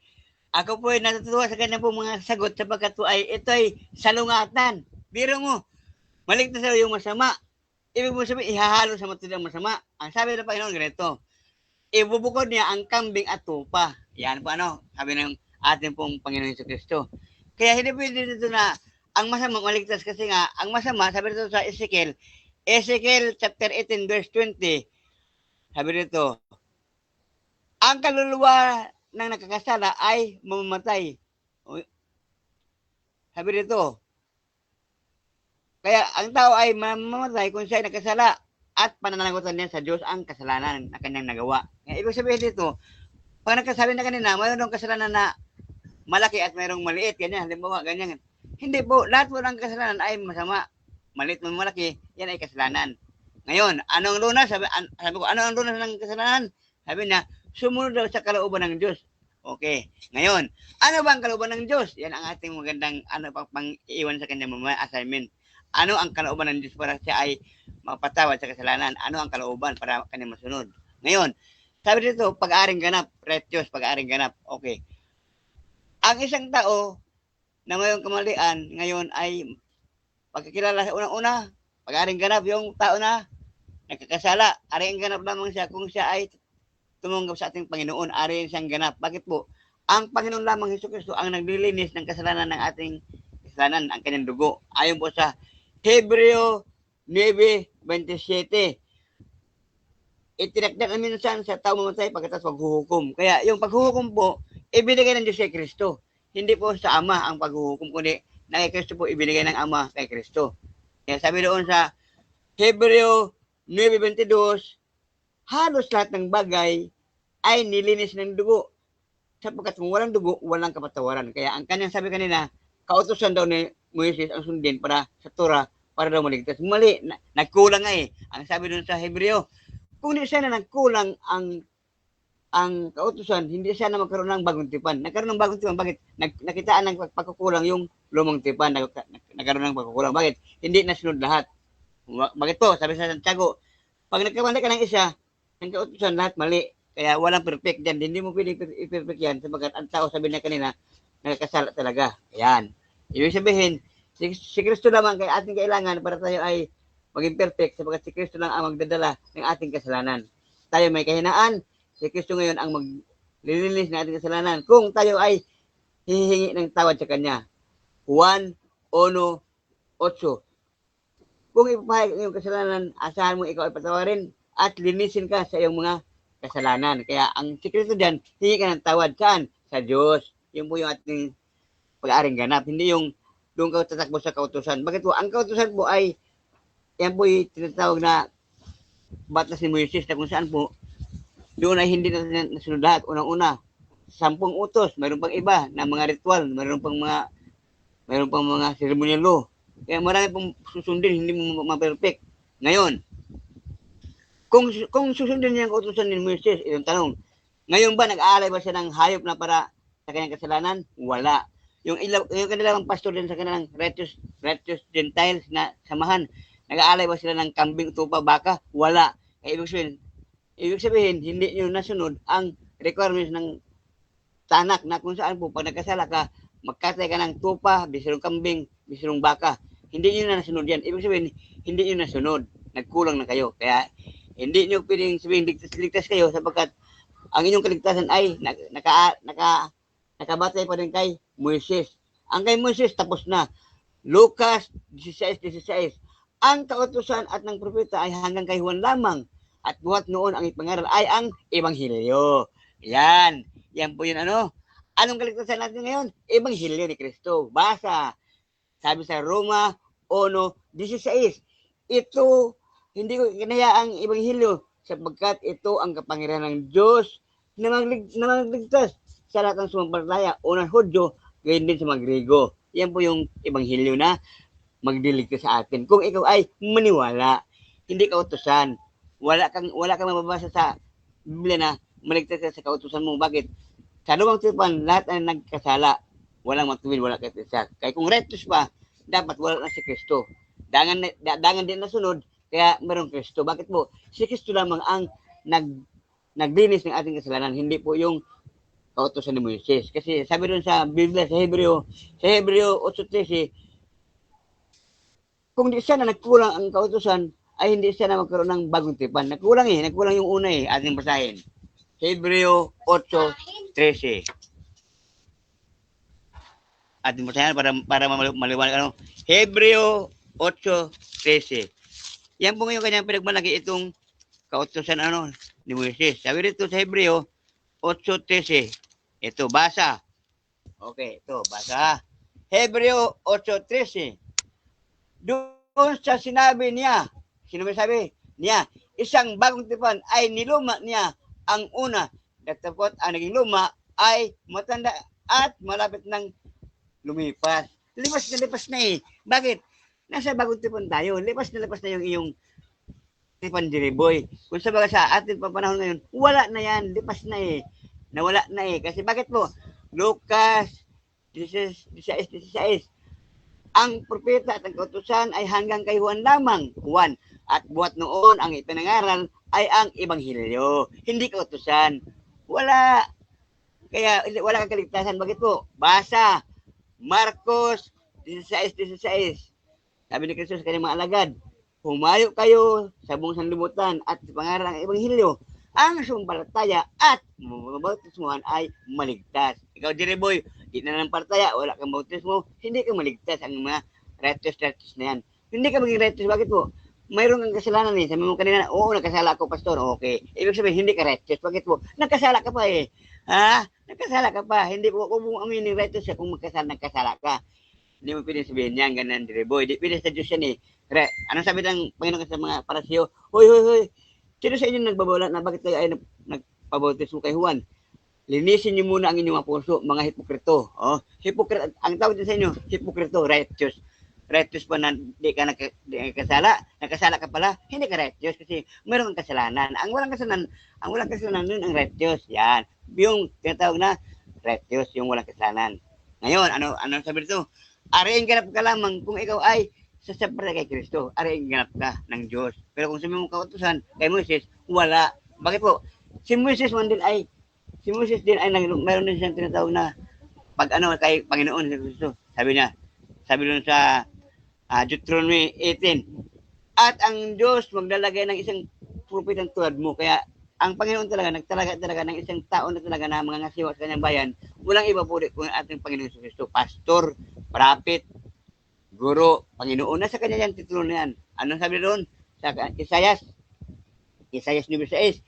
Ako po ay natutuwa sa kanya po mga sagot sapagkat po ay ito ay salungatan. Biro mo, maligtas sa yung masama. Ibig mo sabihin, ihahalo sa matulad ang masama. Ang sabi ng Panginoon ganito, ibubukod niya ang kambing at tupa. Yan po ano, sabi ng ating pong Panginoon Jesucristo. Kaya hindi pwede dito na ang masama maligtas kasi nga, ang masama, sabi dito sa Ezekiel chapter 18 verse 20, sabi dito, ang kaluluwa ng nakakasala ay mamamatay. Sabi dito, kaya ang tao ay mamamatay kung siya ay nakasala at pananagutan niya sa Diyos ang kasalanan na kanyang nagawa. Kaya ibig sabihin dito, pag nagkasabi na kanina, mayroong kasalanan na malaki at mayroong maliit, ganyan, halimbawa, ganyan. Hindi po, lahat po ng kasalanan ay masama. Maliit mo malaki, yan ay kasalanan. Ngayon, anong lunas? Sabi ko, ano ang lunas ng kasalanan? Sabi niya, sumunod daw sa kalooban ng Diyos. Okay. Ngayon, ano ba ang kalooban ng Diyos? Yan ang ating magandang pang-iwan sa kanya mga assignment. Ano ang kalooban ng Diyos para siya ay mapatawad sa kasalanan? Ano ang kalooban para kanya masunod? Ngayon, sabi dito, pag-aaring ganap, righteous, pag-aaring ganap. Okay. Ang isang tao na mayroong kamalian ngayon ay pagkakilala sa unang-una, pag-aaring ganap yung tao na nagkakasala, aring ganap lamang siya kung siya ay tumanggap sa ating Panginoon, aring siyang ganap. Bakit po? Ang Panginoon lamang Jesucristo ang naglilinis ng kasalanan ng ating kasalanan, ang kanyang dugo. Ayon po sa Hebreo 9:27. Itinakdak na minsan sa tao mamatay pagkatapos paghuhukom. Kaya yung paghuhukom po, ibinigay ng Diyos kay Kristo. Hindi po sa Ama ang paghuhukom, kundi na kay Kristo po ibinigay ng Ama kay Kristo. Kaya sabi doon sa Hebreo 9:22, halos lahat ng bagay ay nilinis ng dugo. Sapagkat kung walang dugo, walang kapatawaran. Kaya ang kanyang sabi kanina, kautusan daw ni Moises ang sundin para sa Torah, para daw maligtas. Mali, nagkulang nga eh. Ang sabi doon sa Hebreo, kung di siya na nagkulang ang kautusan, hindi siya na magkaroon ng bagong tipan. Nagkaroon ng bagong tipan. Bakit? Nakitaan ng pagkukulang yung lumang tipan. Nagkaroon ng pagkukulang. Bakit? Hindi nasunod lahat. Bakit po? Sabi sa Santiago, pag nagkamali ka ng isa, ng kautusan, lahat mali. Kaya walang perfect dyan. Hindi mo pwede i-perfect yan. Sabagat ang tao, sabi na kanina, nagkasala talaga. Ayan. Ibig sabihin, si Kristo lamang kay ating kailangan para tayo ay maging perfect sabagat si Kristo lang ang magdadala ng ating kasalanan. Tayo may kahinaan, si Kristo ngayon ang maglilinis ng ating kasalanan. Kung tayo ay hihingi ng tawad sa Kanya. Juan 1:8. Kung ipapahayag ang iyong kasalanan, asahan mo ikaw ay patawarin at linisin ka sa iyong mga kasalanan. Kaya ang si Kristo dyan, hingi ka ng tawad saan? Sa Diyos. Yun po yung ating pag-aaring ganap. Hindi yung doon ka tatakbo sa kautusan. Bakit po? Ang kautusan po ay yan po yung tinatawag na batas ni Moises na kung saan po doon ay hindi na nasunod lahat. Unang-una, 10 utos, mayroon pang iba na mga ritual, mayroon pang mga ceremonial law. Kaya marami pong susundin, hindi mo ma-perfect. Ngayon, kung susundin niya ang kautusan ni Moises, itong tanong, ngayon ba nag-aalay ba siya ng hayop na para sa kanyang kasalanan? Wala. Yung kanilang pastor din sa kanilang righteous Gentiles na samahan, nag-aalay ba sila ng kambing, tupa, baka? Wala. Kaya ibig sabihin, hindi nyo nasunod ang requirements ng tanak na kung saan po pag nagkasala ka, magkatay ka ng tupa, bisirong kambing, bisirong baka. Hindi nyo na nasunod yan. Ibig sabihin, hindi nyo nasunod. Nagkulang na kayo. Kaya Hindi nyo pwedeng sabihin ligtas kayo sapagkat ang inyong kaligtasan ay nakabatay pa rin kay Moises. Ang kay Moises tapos na. Lucas 16:16. Ang kautusan at ng propeta ay hanggang kay Juan lamang. At buhat noon ang ipangaral ay ang Ebanghelyo. Yan. Yan po yun ano. Anong kaligtasan natin ngayon? Ebanghelyo ni Kristo. Basa. Sabi sa Roma 1:16. Ito, hindi ko kinaya ang Ebanghelyo sapagkat ito ang kapangyarihan ng Diyos na magligtas sa lahat ng sumampalataya. Unang Hudyo, gayon din sa mga Grego. Yan po yung Ebanghelyo na magdiligtas sa atin. Kung ikaw ay maniwala, hindi kautusan. Wala kang mababasa sa Biblia na maligtas ka sa kautusan mo. Bakit? Sa lumang tipan, lahat ay nagkasala. Walang magtuwid, wala katigtas. Kaya kung righteous pa, dapat wala na si Kristo. Dangan din na sunod, kaya mayroong Kristo. Bakit po? Si Kristo lamang ang naglinis ng ating kasalanan, hindi po yung kautusan ni Moises. Kasi sabi doon sa Biblia, sa Hebreo 8:13, kung di siya na nagkulang ang kautusan, ay hindi siya na magkaroon ng bagong tipan. Nagkulang yung una ating basahin. Hebreo 8:13. Ating basahin para maliwanag ano. Hebreo 8:13. Yan po ngayon kanyang pinagmalaki itong kautusan ano ni Moises. Sabi rito sa Hebreo 8:13. Ito, basa. Okay, ito, basa. Hebreo 8:13. Doon sa sinabi niya, sino ba sabi? Niya, isang bagong tipan ay niluma niya ang una. Datapot ang naging luma ay matanda at malapit ng lumipas. Lipas na eh. Bakit? Nasa bagong tipan tayo. Lipas na yung iyong tipan, Jeriboy. Kung sabaga sa ating papanahon ngayon, wala na yan. Lipas na eh. Nawala na eh. Kasi bakit po? Lucas 16:16. Ang propeta at ang kautusan ay hanggang kay Juan lamang. Juan. At buhat noon ang ipinangaral ay ang Ebanghelyo. Hindi kautusan. Wala. Kaya wala kang kaligtasan. Bakit po? Basa. Marcos 16:16. Sabi ni Kristo sa kanyang mga alagad, humayo kayo sa buong sanlibutan at pangaral ang Ebanghelyo. Ang sumampalataya at mabautismuhan ay maligtas. Ikaw, Jeriboy, di na ng partaya, wala kang bautismo, hindi ka maligtas. Ang mga righteous na yan. Hindi ka maging righteous. Bakit po? Mayroon kang kasalanan eh. Sabi mo kanina, oo, nagkasala ako, pastor. Okay. Ibig sabihin, hindi ka righteous. Bakit po? Nagkasala ka pa eh. Ha? Nagkasala ka pa. Hindi po, kung aminin righteous siya, kung nagkasala ka. Hindi mo pwede sabihin yan, ganun, Jeriboy. Di pwede sa Diyos yan eh. Anong sabi ng Panginoon sa mga parasiyo? Hoy. Sino sa inyo nagbabawala na bakit kayo ay nagpabautismo kay Juan? Linisin niyo muna ang inyong mga puso, mga hipokrito. Oh, hipokrito. Ang tawag din sa inyo, hipokrito, righteous. Righteous pa na di ka nakasala ka pala, hindi ka righteous kasi mayroon kang kasalanan. Ang walang kasalanan nun ang righteous. Yan. Yung tinatawag na righteous, yung walang kasalanan. Ngayon, ano sabi dito? Ariin ganap ka lamang kung ikaw ay sasabra kay Kristo. Ariin ganap ka ng Diyos. Pero kung sabi mo kautusan kay Moises, wala. Bakit po? Si Moises din ay mayroon din siyang tinatawag na kay Panginoon si Kristo. Sabi doon sa Deuteronomy 18. At ang Diyos maglalagay ng isang propetang tulad mo. Kaya ang Panginoon nagtalaga ng isang tao na talaga na mga ngasiwa sa kanyang bayan. Walang iba po kung ating Panginoon si Kristo. Pastor, prophet, guro, Panginoon. Nasa kanya yan, titulo na yan. Anong sabi doon? Sa Isaiah 9:6.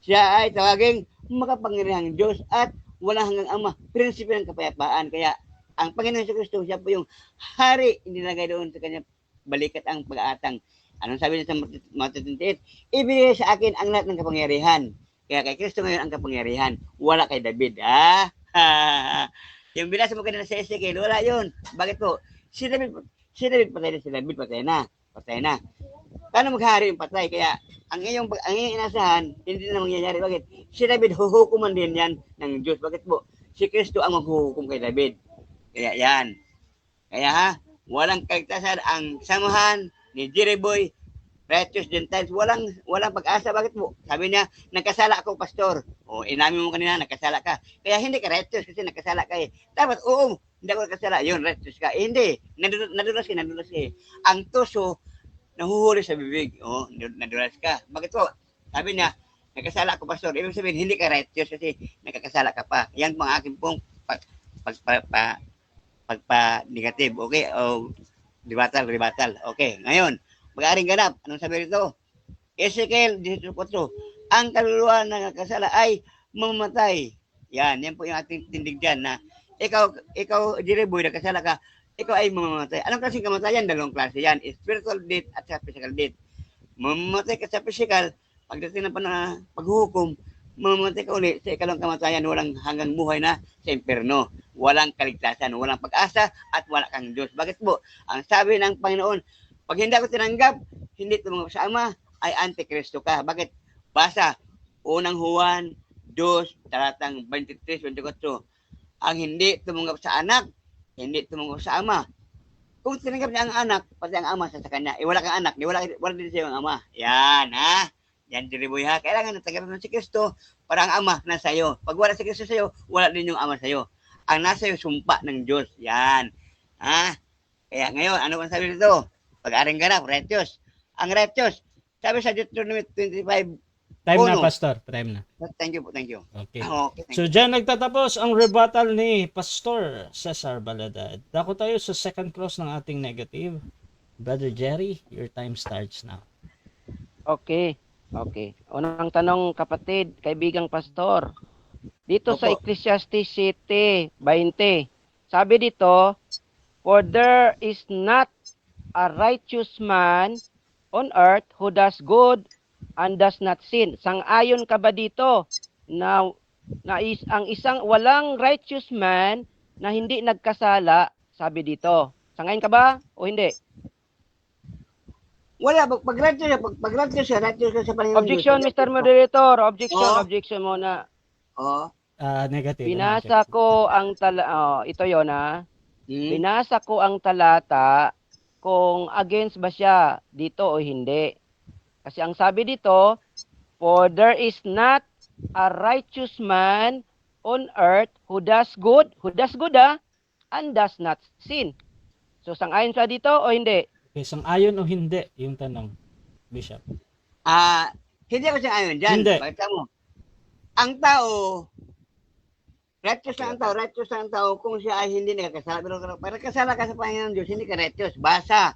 Siya ay tawaging makapangyarihang Diyos at walang hanggang Ama, prinsipe ng kapayapaan. Kaya ang Panginoon sa Kristo, siya po yung hari, inilagay doon sa kanya balikat ang pag-aatang. Anong sabi niya sa Matthew 28? Ibigay sa akin ang lahat ng kapangyarihan. Kaya kay Kristo ngayon ang kapangyarihan. Wala kay David. Yung binasa mo kanina sa Ezekiel, wala yun. Bakit po? Si David patay na. Paano maghari yung patay? Kaya ang iyong inasahan, hindi na mangyayari. Bakit? Si David, huhukuman din yan ng Diyos. Bakit po? Si Kristo ang maghuhukom kay David. Kaya yan. Kaya walang kaligtasan ang samahan ni Jeriboy, righteous Gentiles, walang pag-asa. Bakit po? Sabi niya, nagkasala ako, pastor. O, inamin mo kanina, nagkasala ka. Kaya hindi ka righteous kasi nagkasala ka eh. Dapat, oo, hindi ako nagkasala. Yun, righteous ka. Eh, hindi. Nadulas ka. Ang tuso, nahuhuli sa bibig. O, nadulas ka. Bakit po? Sabi niya, nagkasala ko, pastor. Ibig sabihin, hindi ka righteous kasi nagkakasala ka pa. Yan po ang akin pong pagpa-negative. Okay? O rebuttal. Okay. Ngayon, mag-aaring ganap. Anong sabi rito? Ezekiel 18:4. Ang kaluluwa na nagkasala ay mamatay. Yan po yung ating tindig dyan na ikaw, Jiriboy, nagkasala ka, ikaw ay mamamatay. Anong klaseng kamatayan? Dalawang klase yan. Spiritual death at sa physical death. Mamamatay ka sa physical, pagdating ng paghuhukom, mamamatay ka uli sa ikalawang kamatayan, walang hanggang buhay na sa impyerno. Walang kaligtasan, walang pag-asa, at wala kang Diyos. Bakit po? Ang sabi ng Panginoon, pag hindi ako tinanggap, hindi tumanggap sa Ama, ay antikristo ka. Bakit? Basa, unang Juan 2, talatang 23-24. Ang hindi tumanggap sa anak, hindi tumanggap sa Ama. Kung tinanggap niya ang anak, pati ang Ama sa kanya. Wala kang anak, wala din siya ang Ama. Yan, ha? Yan, Jiriboy, ha? Kailangan natanggapin mo si Kristo para ang Ama nasa iyo. Pag wala si Kristo sa iyo, wala din yung Ama sa iyo. Ang nasa iyo, sumpa ng Diyos. Yan. Ha? Kaya ngayon, ano bang sabi dito? Pag-aring ganap, righteous. Ang righteous, sabi sa Deuteronomy 25, Time na, Uno. Pastor. Time na. Thank you po, thank you. Okay. Okay, thank So, dyan nagtatapos ang rebuttal ni Pastor Cesar Baladad. Dako tayo sa second cross ng ating negative. Brother Jerry, your time starts now. Okay. Unang tanong, kapatid, kaibigang pastor. Dito sa Opo. Ecclesiastes 7:20, sabi dito, for there is not a righteous man on earth who does good and does not sin. Sang-ayon ka ba dito na ang isang walang righteous man na hindi nagkasala, sabi dito? Sang-ayon ka ba o hindi? Wala, pag-righteous siya, righteous ka sa Panginoon. Objection, Diyos. Mr. Moderator. Objection, Oh. objection muna. Oo. Negative. Binasa ko ang ito yon ha. Hmm. Binasa ko ang talata kung against ba siya dito o hindi. Kasi ang sabi dito, for there is not a righteous man on earth who does good and does not sin. So sang-ayon siya dito o hindi? Okay, sang-ayon o hindi yung tanong, Bishop? Hindi ako siya ayon dyan. Hindi. Bakit mo? Ang tao, righteous lang ang tao kung siya ay hindi nagkasala. Pero pag nagkasala ka sa Panginoon Diyos, hindi ka righteous. Basa,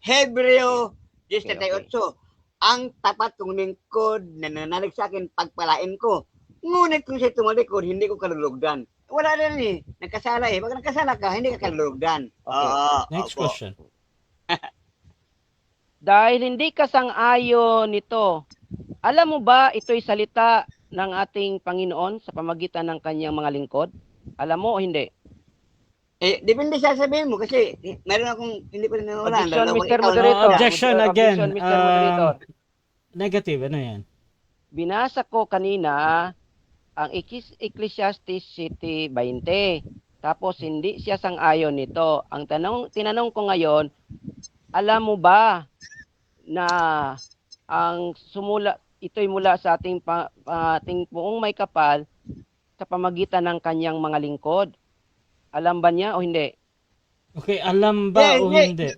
Hebreo 10:38. Ang tapat kong lingkod na nanalig sa akin, pagpalain ko. Ngunit kung siya tumalikod, hindi ko kalulugdan. Wala rin eh. Nagkasala eh. Pag nagkasala ka, hindi ka kalulugdan. Okay. Next Opo. question. Dahil hindi ka sang-ayon nito, alam mo ba ito'y salita ng ating Panginoon sa pamagitan ng kanyang mga lingkod? Alam mo o hindi? Depende sa sabihin mo kasi meron akong hindi pa rin nawala. Objection, Mr. Moderator. Objection again. Objection, Mr. Moderator. Negative, ano yan? Binasa ko kanina ang Ecclesiastes 7:20. Tapos hindi siya sang-ayon nito. Ang tinanong ko ngayon, alam mo ba na ang ito'y mula sa ating buong may kapal sa pamagitan ng kanyang mga lingkod? Alam ba niya o hindi? Okay, alam ba o hindi?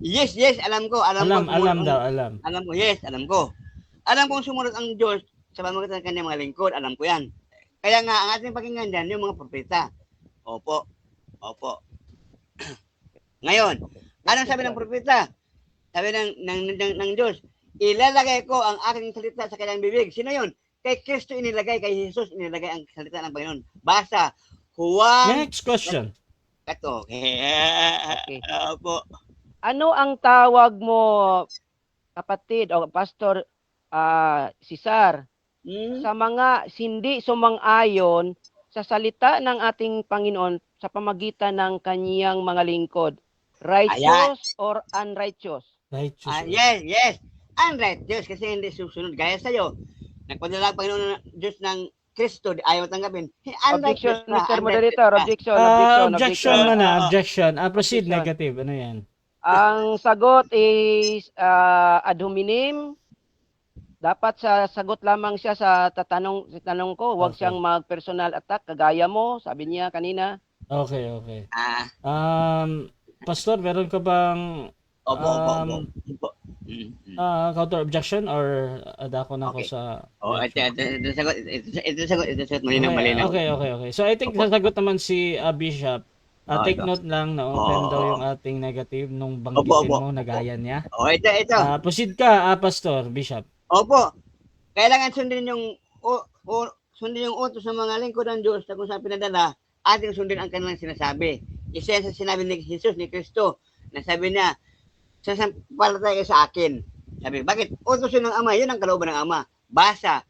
Yes, alam ko. Alam daw. Alam ko, yes, alam ko. Alam kong sumunod ang Diyos sa pamagitan ng kanyang mga lingkod, alam ko yan. Kaya nga, ang ating pakinggan dyan, yung mga propeta. Opo. Ngayon, anong sabi ng propeta? Sabi ng Diyos, ilalagay ko ang aking salita sa kanyang bibig. Sino yun? Kay Kristo inilagay, kay Jesus inilagay ang salita ng Panginoon. Basa, Juan. Next question. Ito. Okay. Opo. Ano ang tawag mo, kapatid o pastor Cesar, sa mga hindi sumang-ayon sa salita ng ating Panginoon sa pamagitan ng kaniyang mga lingkod? Righteous or unrighteous? Righteous. Yes. Unrighteous kasi hindi susunod. Gaya sa'yo. Nagpadala ang Panginoon ng Diyos ng Kristo, ayaw tanggapin. Objection, Unrighteous ka, Mr. unrighteous Moderator. ka. Objection. Muna. Objection. Proceed. Objection. Negative. Ano yan? Ang sagot is ad hominem. Dapat sa sagot lamang siya sa tanong ko. Huwag Okay. siyang mag-personal attack. Kagaya mo, sabi niya kanina. Okay. Ah, Pastor, meron ka bang opo. Um, Opo. Counter objection or dako na ako Okay. sa Oh, objection? ito sagot, malinaw. Okay. So I think Opo. sasagot naman si Bishop. Take Ito. note lang na open daw Oo. yung ating negative nung Opo, banggitin opo, mo na opo. gaya niya. Ito. Proceed ka, Pastor, Bishop. Opo. Kailangan sundin yung sundin yung utos ng mga lingkod ng Diyos na kung saan pinadala, ating sundin ang kanilang sinasabi. Isa yan sa sinabi ni Jesus, ni Kristo, na sabi niya, sasampalataya ka sa akin. Sabi, bakit? Utos yun ng Ama, yun ang kalooban ng Ama. Basa,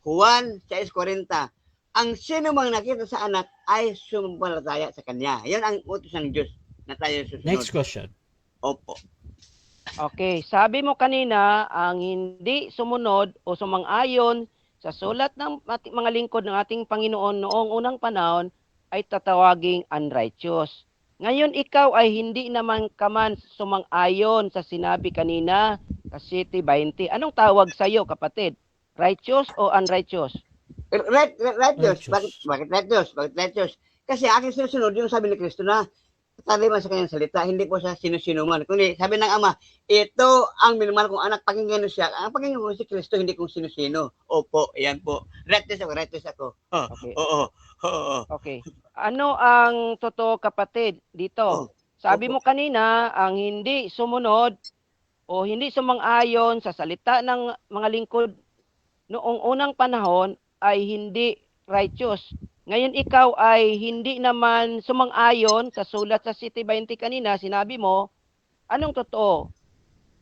Juan 6:40. Ang sino mang nakita sa anak ay sumampalataya sa kanya. Yun ang utos ng Diyos na tayo susunod. Next question. Opo. Okay, sabi mo kanina, ang hindi sumunod o sumang-ayon sa sulat ng mga lingkod ng ating Panginoon noong unang panahon ay tatawaging unrighteous. Ngayon ikaw ay hindi naman kaman sumang-ayon sa sinabi kanina sa 7:20. Anong tawag sa iyo, kapatid? Righteous o unrighteous? Righteous. Righteous. Bakit righteous? Bakit righteous? Kasi aking sinusunod yung sabi ni Kristo na taliman sa kanyang salita, hindi po siya sino-sino man. Kundi sabi ng Ama, ito ang minumahal kong anak, pakinggan niyo siya. Ang pakinggan ko si Kristo, hindi kung sino-sino. Opo, yan po. Righteous ako. Okay. Oo. Okay. Ano ang totoo, kapatid, dito? Sabi mo kanina, ang hindi sumunod o hindi sumang-ayon sa salita ng mga lingkod noong unang panahon ay hindi righteous. Ngayon ikaw ay hindi naman sumang-ayon sa sulat sa 7:20 kanina, sinabi mo, anong totoo?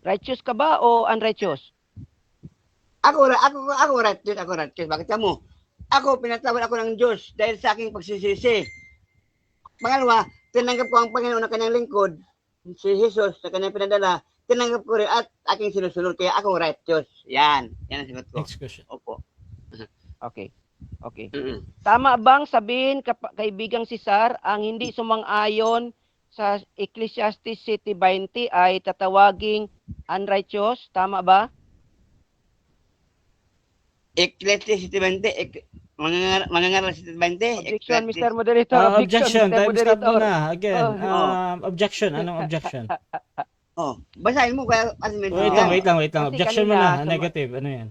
Righteous ka ba o unrighteous? Ako righteous. Bakit mo? Ako, pinatawad ako ng Diyos dahil sa aking pagsisisi. Pangalawa, tinanggap ko ang Panginoon ng kanyang lingkod, si Jesus, sa kanyang pinadala, tinanggap ko rin at aking sinusunod, kaya ako righteous. Yan ang sagot ko. Next question. Opo. Okay. Mm-mm. Tama bang sabihin, kaibigang Cesar, ang hindi sumang-ayon sa Ecclesiastes 7:20 ay tatawaging unrighteous? Tama ba? Ecclesiastes 20, mangangaral sa 20. Objection, Mr. Moderator. Objection. Mr. Time stop Moderator. muna. Again. Oh. Objection. Anong objection? Basahin mo kaya kasi Wait lang. Kasi Objection kanina, muna. Negative. Ano yan?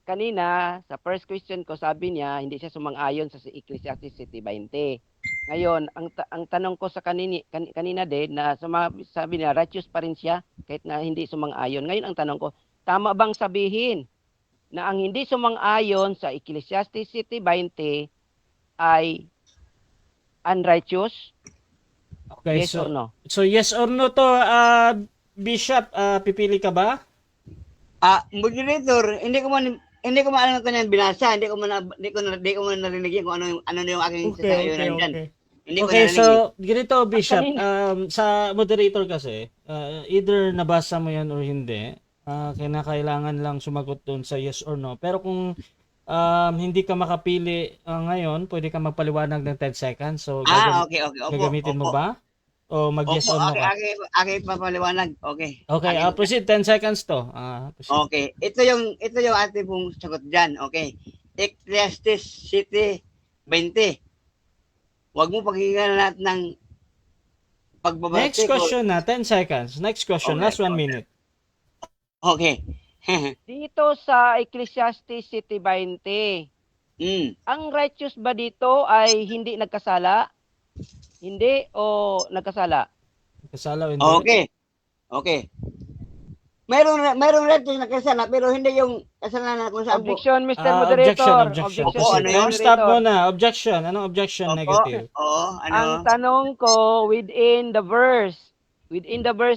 Kanina, sa first question ko, sabi niya, hindi siya sumang-ayon sa Ecclesiastes 7:20. Ngayon, ang tanong ko sa kanina din, na sabi niya, righteous pa rin siya, kahit na hindi sumang-ayon. Ngayon, ang tanong ko, tama bang sabihin na ang hindi sumang-ayon sa Ecclesiastes 7:20 ay unrighteous? Okay, Yes or no? So yes or no to, Bishop, pipili ka ba? Moderator, hindi ko man alam kanyang binasa, hindi ko man narinig kung ano yung aking sasayunan diyan. Hindi ko Okay, narinig. so ganito, Bishop, kanina- sa moderator kasi, either nabasa mo yan or hindi, kailangan lang sumagot doon sa yes or no. Pero kung hindi ka makapili ngayon, pwede ka magpaliwanag ng 10 seconds. So Okay. Opo. gagamitin mo ba? O mag-yes or no ka? Okay, papaliwanag. Okay. Okay, proceed. 10 seconds to. Proceed. Okay. Ito yung ating pong sagot diyan. Okay. Ecclesiastes 7:20. Huwag mo pakinggan lahat ng pagbabati. Next question na, 10 seconds. Next question, Okay, last 1 okay. minute. Okay. Dito sa Ecclesiastes 7:20, ang righteous ba dito ay hindi nagkasala? Hindi o nagkasala? Kasala o hindi? Okay. Mayroong righteous na kasala pero hindi yung kasalanan kung saan po. Objection, Mr. Moderator. Objection. Opo, ano yun? Time stop mo na. Objection. Anong objection? Opo. Negative. Oo, Ang tanong ko, within the verse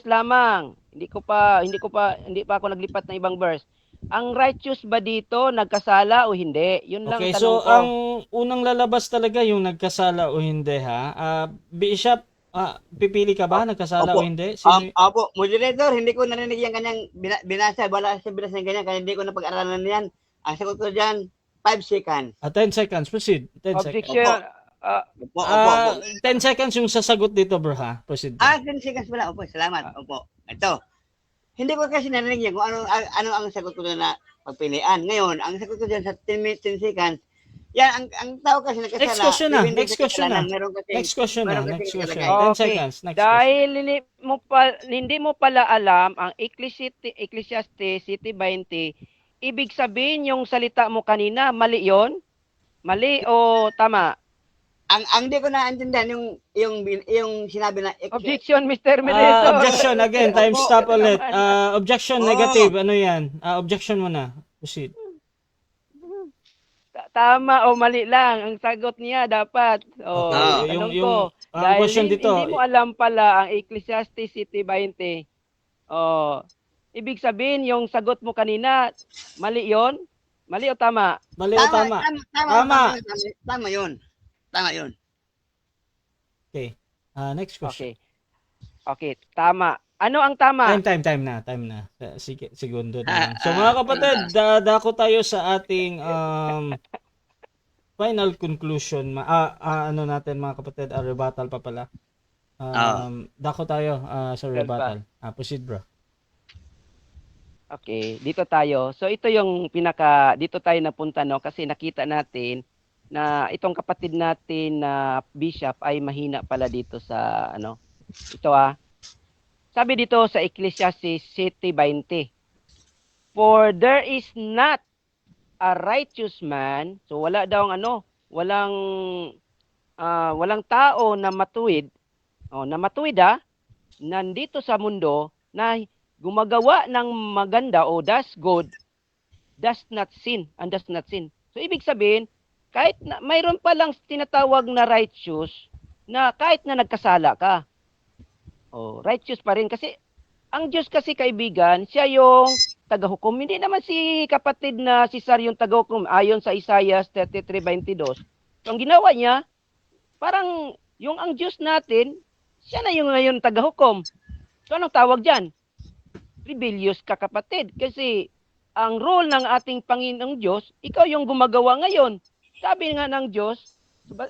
lamang. Hindi pa ako naglipat ng ibang verse. Ang righteous ba dito nagkasala o hindi? Yun lang Okay, tanong so ko. ang unang lalabas talaga yung nagkasala o hindi, ha? Bishop, pipili ka ba? Nagkasala o Opo. hindi? Opo, moderator, hindi ko narinig yung kanyang binasa. Wala siya binasa ng ganyan kaya hindi ko napag-aralan yan. Ang sagot ko dyan, 5 seconds. 10 seconds. Proceed. 10 seconds. Objection. Opo. 10 seconds yung sasagot dito, bro, ha? Proceed. 10 seconds pala. Opo, salamat. Opo. Ito. Hindi ko kasi narinig yan kung ano ang sagot ko na pagpilian. Ngayon, ang sagot ko dyan sa 10 seconds, Yan, ang tao kasi nagkasala. Next question na, depende next sa question kasalanan. na. Meron kasi, Next question na, meron kasi next question. nakalagay. 10 Okay. seconds, next question. Dahil hindi mo pala alam ang Ecclesiastes City 20, ibig sabihin yung salita mo kanina, mali yon? Mali o tama? Ang di ko naintindihan yung sinabi na Objection, Mr. Mediator. Objection, again, time Opo. stop ulit. Naman. Objection, Oo. negative, ano yan? Objection mo na. Proceed. Tama o mali lang. Ang sagot niya dapat. O, Okay, tanong yung ko. ang Dahil question dito, hindi mo alam pala ang Ecclesiastes City 20. O, ibig sabihin yung sagot mo kanina, mali yon? Mali o tama? mali o tama? Tama. Tama yun. Tama yun. Okay. Next question. Okay. Okay, tama. Ano ang tama? Time na. Sige, segundo na lang. So mga kapatid, dako tayo sa ating final conclusion. Ano natin mga kapatid, rebuttal pa pala. Dako tayo sa rebuttal. Proceed bro. Okay, dito tayo. So ito yung dito tayo napunta no kasi nakita natin na itong kapatid natin na bishop ay mahina pala dito sa ano. Ito sabi dito sa Ecclesiastes City 20. For there is not a righteous man, so wala daw walang tao na matuwid. Na matuwid nandito sa mundo na gumagawa ng maganda o does good, does not sin, and does not sin. So ibig sabihin, kahit na mayroon pa lang tinatawag na righteous na kahit na nagkasala ka, righteous pa rin kasi ang Diyos kasi kaibigan, siya yung tagahukom. Hindi naman si kapatid na si Sar yung tagahukom ayon sa Isaiah 33:22. So ang ginawa niya, parang yung ang Diyos natin, siya na yung ngayon tagahukom. So anong tawag diyan? Rebellious ka kapatid kasi ang role ng ating Panginoong Diyos, ikaw yung gumagawa ngayon. Sabi nga ng Diyos,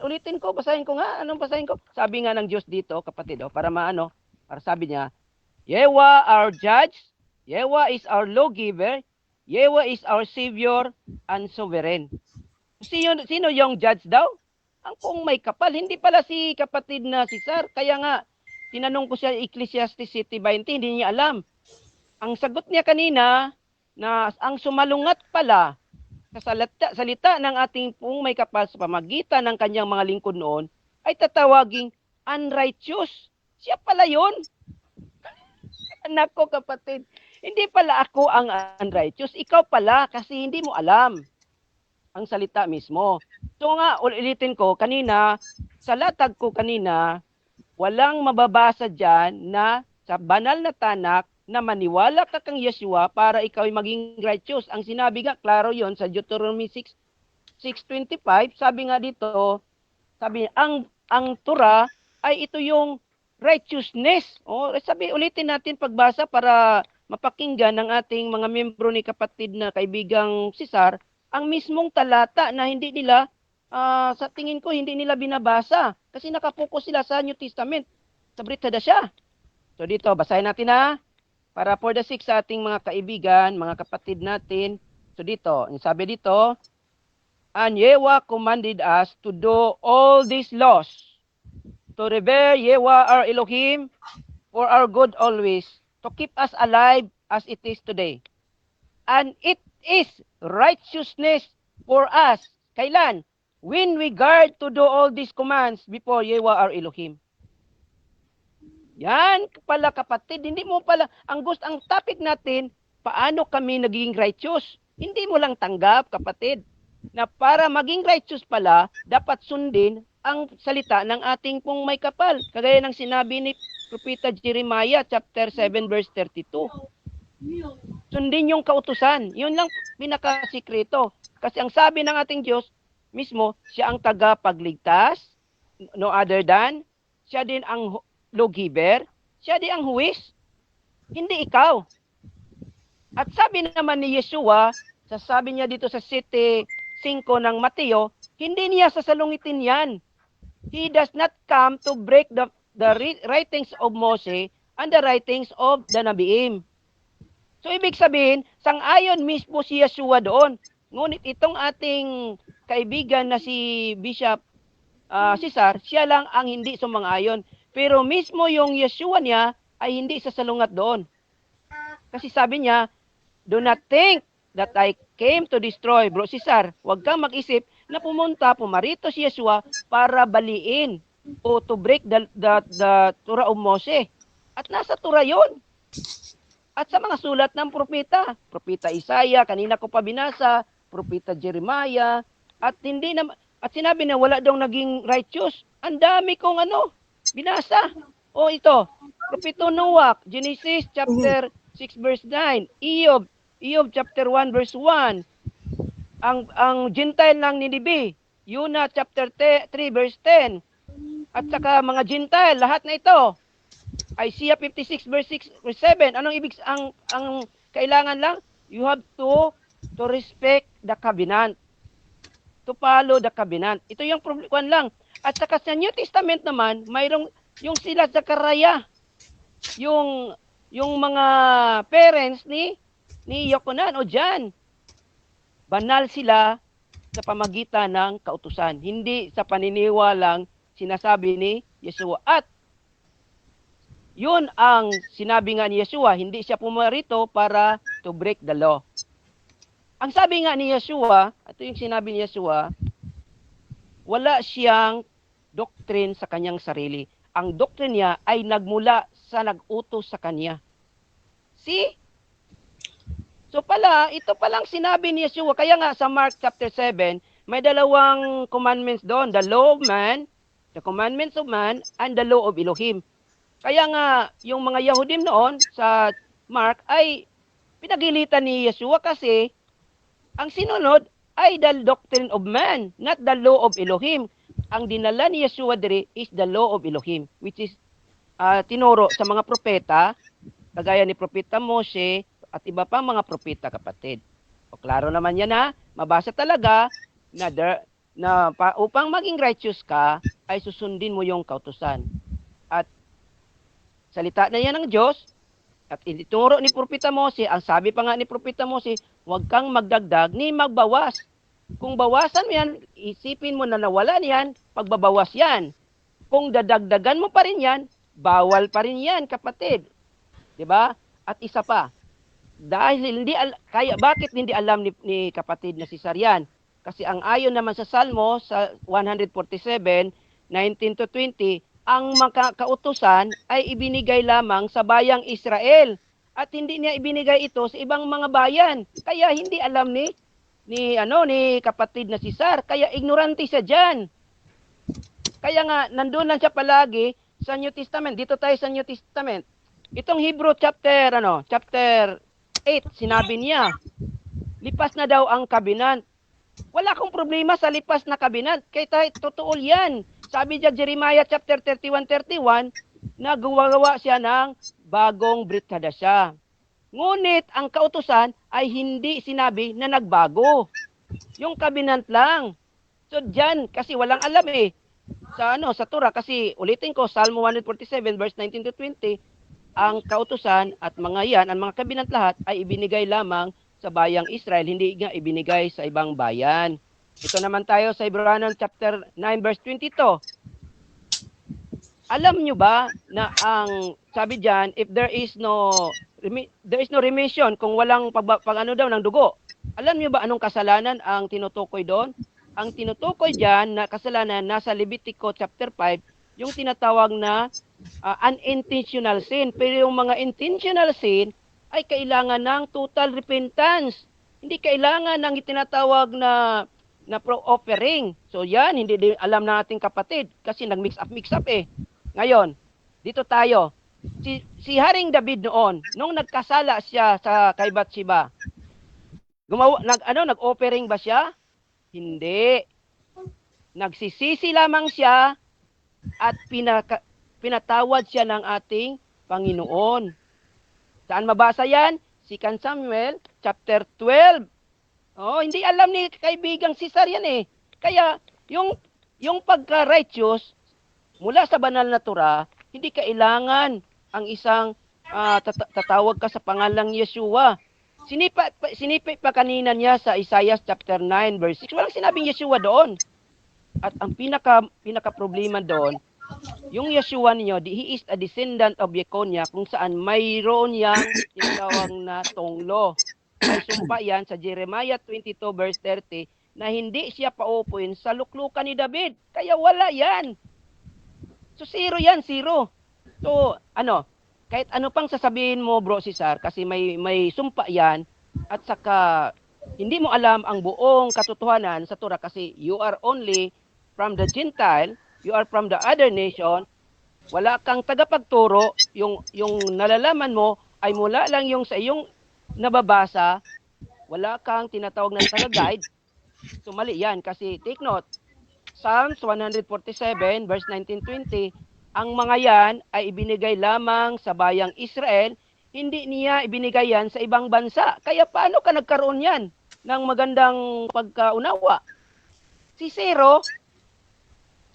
ulitin ko, basahin ko nga, anong basahin ko? Sabi nga ng Diyos dito, kapatid, para para sabi niya, Yehovah our judge, Yehovah is our lawgiver, Yehovah is our savior and sovereign. Sino yung judge daw? Ang kung may kapal, hindi pala si kapatid na si Sar. Kaya nga, tinanong ko siya Ecclesiastes City 20, hindi niya alam. Ang sagot niya kanina, na ang sumalungat pala sa salita ng ating pong may kapal sa pamagitan ng kanyang mga lingkod noon, ay tatawaging unrighteous. Siya pala yun. Anak ko kapatid, hindi pala ako ang unrighteous. Ikaw pala kasi hindi mo alam ang salita mismo. So nga, ulitin ko, kanina, sa latag ko kanina, walang mababasa dyan na sa banal na tanak na maniwala ka kang Yeshua para ikaw ay maging righteous. Ang sinabi nga, klaro yon sa Deuteronomy 6:25, sabi nga dito, sabi ang Torah ay ito yung righteousness. Sabi, ulitin natin pagbasa para mapakinggan ng ating mga membro ni kapatid na kaibigang si Sar, ang mismong talata na hindi nila, sa tingin ko, hindi nila binabasa. Kasi nakapokus sila sa New Testament. Sa Brit Hadashah. So dito, basahin natin para for the sake sa ating mga kaibigan, mga kapatid natin. So dito, sabi dito, and Yehovah commanded us to do all these laws, to revere Yehovah our Elohim for our good always, to keep us alive as it is today. And it is righteousness for us. Kailan? When we guard to do all these commands before Yehovah our Elohim. Yan pala kapatid, hindi mo pala, ang topic natin, paano kami naging righteous? Hindi mo lang tanggap kapatid, na para maging righteous pala, dapat sundin ang salita ng ating pong may kapal. Kagaya ng sinabi ni Propeta Jeremiah chapter 7 verse 32. Sundin yung kautusan. Yun lang pinakasikreto. Kasi ang sabi ng ating Diyos mismo, siya ang tagapagligtas, no other than, siya din ang lawgiver, siya din ang huwis, hindi ikaw. At sabi naman ni Yeshua, sasabi niya dito sa City 5 ng Mateo, hindi niya sasalungitin yan. He does not come to break the writings of Moses and the writings of the Nabiim. So ibig sabihin, sang-ayon mismo si Yeshua doon. Ngunit itong ating kaibigan na si Bishop Cesar, siya lang ang hindi sumang-ayon. Pero mismo yung Yeshua niya ay hindi sasalungat doon. Kasi sabi niya, do not think that I came to destroy. Bro Cesar, huwag kang mag-isip na pumarito si Yeshua para baliin o to break the Torah of Moses. At nasa Torah yun. At sa mga sulat ng propeta, propeta Isaiah, kanina ko pa binasa, propeta Jeremiah, at sinabi na wala daw naging righteous. Ang dami kong binasa. O ito, propeta Noah, Genesis chapter 6 verse 9, Iob chapter 1 verse 1, ang Gentile ng Ninibe, Yuna chapter 3 verse 10, at saka mga Gentile, lahat na ito. Isaiah 56 verse 6 verse 7. Anong ibig ang kailangan lang? You have to respect the covenant. To follow the covenant. Ito yung problem lang. At saka sa New Testament naman, mayroong yung sila Zechariah. Yung mga parents ni Yochanan o John. Banal sila sa pamagitan ng kautusan. Hindi sa paniniwalang sinasabi ni Yeshua. At yun ang sinabi nga ni Yeshua, hindi siya pumarito para to break the law. Ang sabi nga ni Yeshua, ito yung sinabi ni Yeshua, wala siyang doctrine sa kanyang sarili. Ang doctrine niya ay nagmula sa nag-utos sa kanya. See? So ito palang sinabi ni Yeshua. Kaya nga sa Mark chapter 7, may dalawang commandments doon. The law of man, the commandments of man, and the law of Elohim. Kaya nga, yung mga Yahudim noon sa Mark ay pinagilitan ni Yeshua kasi ang sinunod ay the doctrine of man, not the law of Elohim. Ang dinala ni Yeshua diri is the law of Elohim, which is tinuro sa mga propeta, kagaya ni Propeta Mose at iba pang mga propeta, kapatid. O klaro naman yan mabasa talaga na upang maging righteous ka, ay susundin mo yung kautusan. At salita na yan ng Diyos, at ituro ni Propeta Mose, ang sabi pa nga ni Propeta Mose, huwag kang magdagdag ni magbawas. Kung bawasan mo yan, isipin mo na nawala niyan, pagbabawas yan. Kung dadagdagan mo pa rin yan, bawal pa rin yan, kapatid. 'Di ba? At isa pa, dahil bakit hindi alam ni kapatid na si Sarian? Kasi ang ayon naman sa Salmo sa 147, 19 to 20, ang mga kautusan ay ibinigay lamang sa bayang Israel at hindi niya ibinigay ito sa ibang mga bayan. Kaya hindi alam ni kapatid na si Sar, kaya ignorante siya diyan. Kaya nga nandoon lang siya palagi sa New Testament. Dito tayo sa New Testament. Itong Hebrew chapter 8, sinabi niya, lipas na daw ang covenant. Wala akong problema sa lipas na covenant. Kaya totoo yan. Sabi niya Jeremiah chapter 31, na gawa siya ng bagong Brit Hadashah. Ngunit ang kautusan ay hindi sinabi na nagbago. Yung covenant lang. So diyan kasi walang alam sa Torah, kasi ulitin ko Psalm 147 verse 19 to 20, ang kautusan at ang mga covenant lahat ay ibinigay lamang sa bayang Israel, hindi nga ibinigay sa ibang bayan. Ito naman tayo sa Hebrews chapter 9 verse 22. Alam nyo ba na ang sabi diyan, if there is no remission kung walang daw ng dugo. Alam nyo ba anong kasalanan ang tinutukoy doon? Ang tinutukoy diyan na kasalanan nasa Levitico chapter 5, yung tinatawag na unintentional sin. Pero yung mga intentional sin ay kailangan ng total repentance. Hindi kailangan ng itinatawag na offering. So yan, hindi din alam na ating kapatid kasi nag-mix up Ngayon, dito tayo. Si Haring David noon, nung nagkasala siya kay Bathsheba, nag-offering ba siya? Hindi. Nagsisisi lamang siya at pinatawad siya ng ating Panginoon. Saan mabasa yan? 2 Samuel chapter 12. Hindi alam ni kaibigang Cesar yan Kaya, yung pagka-righteous, mula sa banal na Torah, hindi kailangan ang isang tatawag ka sa pangalang Yeshua. Sinipi pa kanina niya sa Isaiah chapter 9 verse 6. Walang sinabing Yeshua doon. At ang pinaka problema doon, yung Yeshua niyo, he is a descendant of Yekonia kung saan mayroon yang tinatawag na tonglo. May sumpa yan sa Jeremiah 22 verse 30 na hindi siya paupuin sa luklukan ni David. Kaya wala yan. So zero yan, zero. So kahit ano pang sasabihin mo bro Cesar kasi may sumpa yan at saka hindi mo alam ang buong katotohanan sa Torah kasi you are only from the Gentile, you are from the other nation, wala kang tagapagturo, yung nalalaman mo ay mula lang yung sa iyong nababasa, wala kang tinatawag na taga-guide. So mali yan kasi take note, Psalms 147 verse 19-20, ang mga yan ay ibinigay lamang sa bayang Israel, hindi niya ibinigay yan sa ibang bansa. Kaya paano ka nagkaroon yan ng magandang pagkaunawa? Si Zero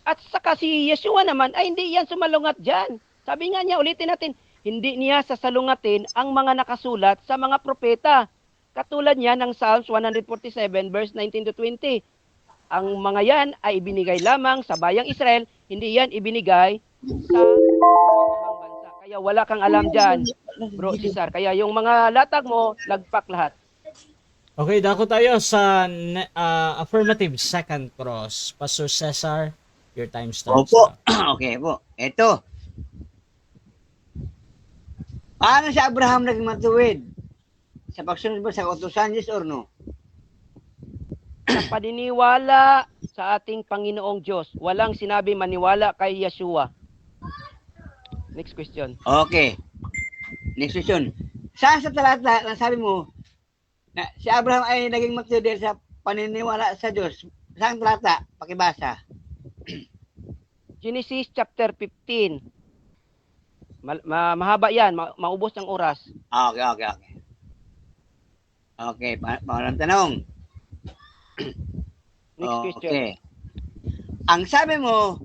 at saka si Yeshua naman ay hindi yan sumalungat dyan. Sabi nga niya, ulitin natin, hindi niya sasalungatin ang mga nakasulat sa mga propeta. Katulad niya ng Psalms 147 verse 19-20. Ang mga yan ay ibinigay lamang sa bayang Israel, hindi yan ibinigay sa ibang bansa. Kaya wala kang alam dyan, bro Cesar. Kaya yung mga latag mo, lagpak lahat. Okay, dako tayo sa affirmative second cross. Pastor Cesar, your time starts Opo. now. Okay po. Ito. Paano si Abraham naging matuwid? Sa pagsunod ba sa kautusan, yes or no? Sa paniniwala sa ating Panginoong Diyos, walang sinabi maniwala kay Yeshua. Next question. Okay. Next question. Saan sa talata na sabi mo na si Abraham ay naging matuwid dahil sa paniniwala sa Diyos? Saan talata? Pakibasa. Genesis chapter 15. Mahaba yan, maubos ng oras. Okay. Okay, pangalang tanong. Next question. Okay. Ang sabi mo,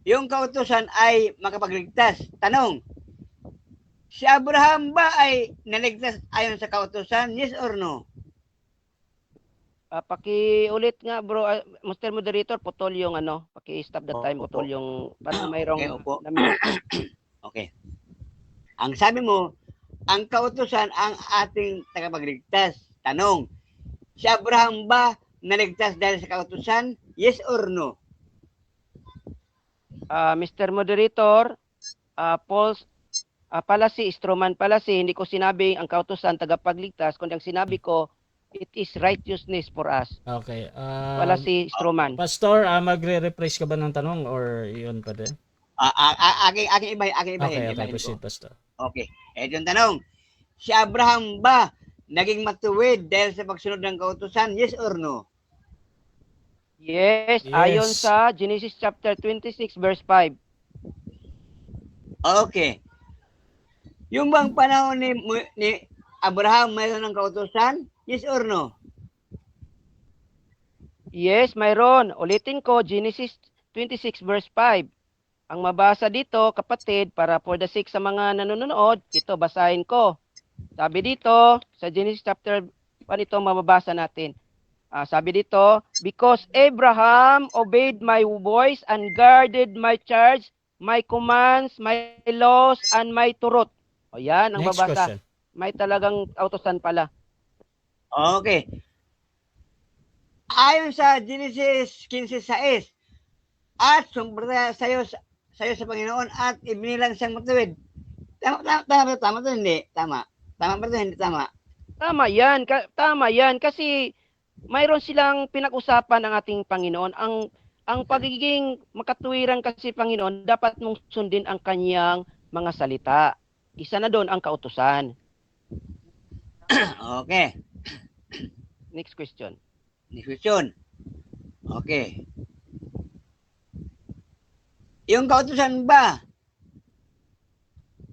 yung kautusan ay makapagligtas. Tanong, si Abraham ba ay naligtas ayon sa kautusan? Yes or no? Paki-ulit nga bro, Mr. Moderator, putol yung paki-stop the time, Opo. putol yung parang mayroong Okay, opo. na-mute. Okay. Ang sabi mo, ang kautusan ang ating tagapagligtas. Tanong, si Abraham ba naligtas dahil sa kautusan? Yes or no? Mr. Moderator, Paul's Palasi, Stroman Palasi, hindi ko sinabing ang kautusan tagapagligtas, kundi ang sinabi ko, it is righteousness for us. Okay. Palasi, Stroman. Pastor, magre-rephrase ka ba ng tanong or yun pa din? Aking iba. Okay, proceed, Pastor. Okay. Ito yung tanong. Si Abraham ba naging matuwid dahil sa pagsunod ng kautusan? Yes or no? Yes, Yes. ayon sa Genesis chapter 26 verse 5. Okay. Yung bang panahon ni Abraham mayroon ng kautusan? Yes or no? Yes, mayroon. Ulitin ko, Genesis 26 verse 5. Ang mabasa dito, kapatid, para for the sake sa mga nanonood, ito basahin ko. Sabi dito, sa Genesis chapter 1 ito mababasa natin. Sabi dito, because Abraham obeyed my voice and guarded my charge, my commands, my laws, and my turot. O yan, ang Next babasa. question. May talagang autosan pala. Okay. Ayon sa Genesis 15:6, at sumpah sa'yo sa Panginoon at ibinilang siyang matuwid. Tama to, hindi? Tama. Tama ba to, hindi tama? Tama yan. Kasi mayroon silang pinag-usapan ng ating Panginoon. Ang pagiging makatuwiran kasi Panginoon, dapat mong sundin ang kanyang mga salita. Isa na doon ang kautusan. Okay. Next question. Next question. Okay. Yung kautusan ba,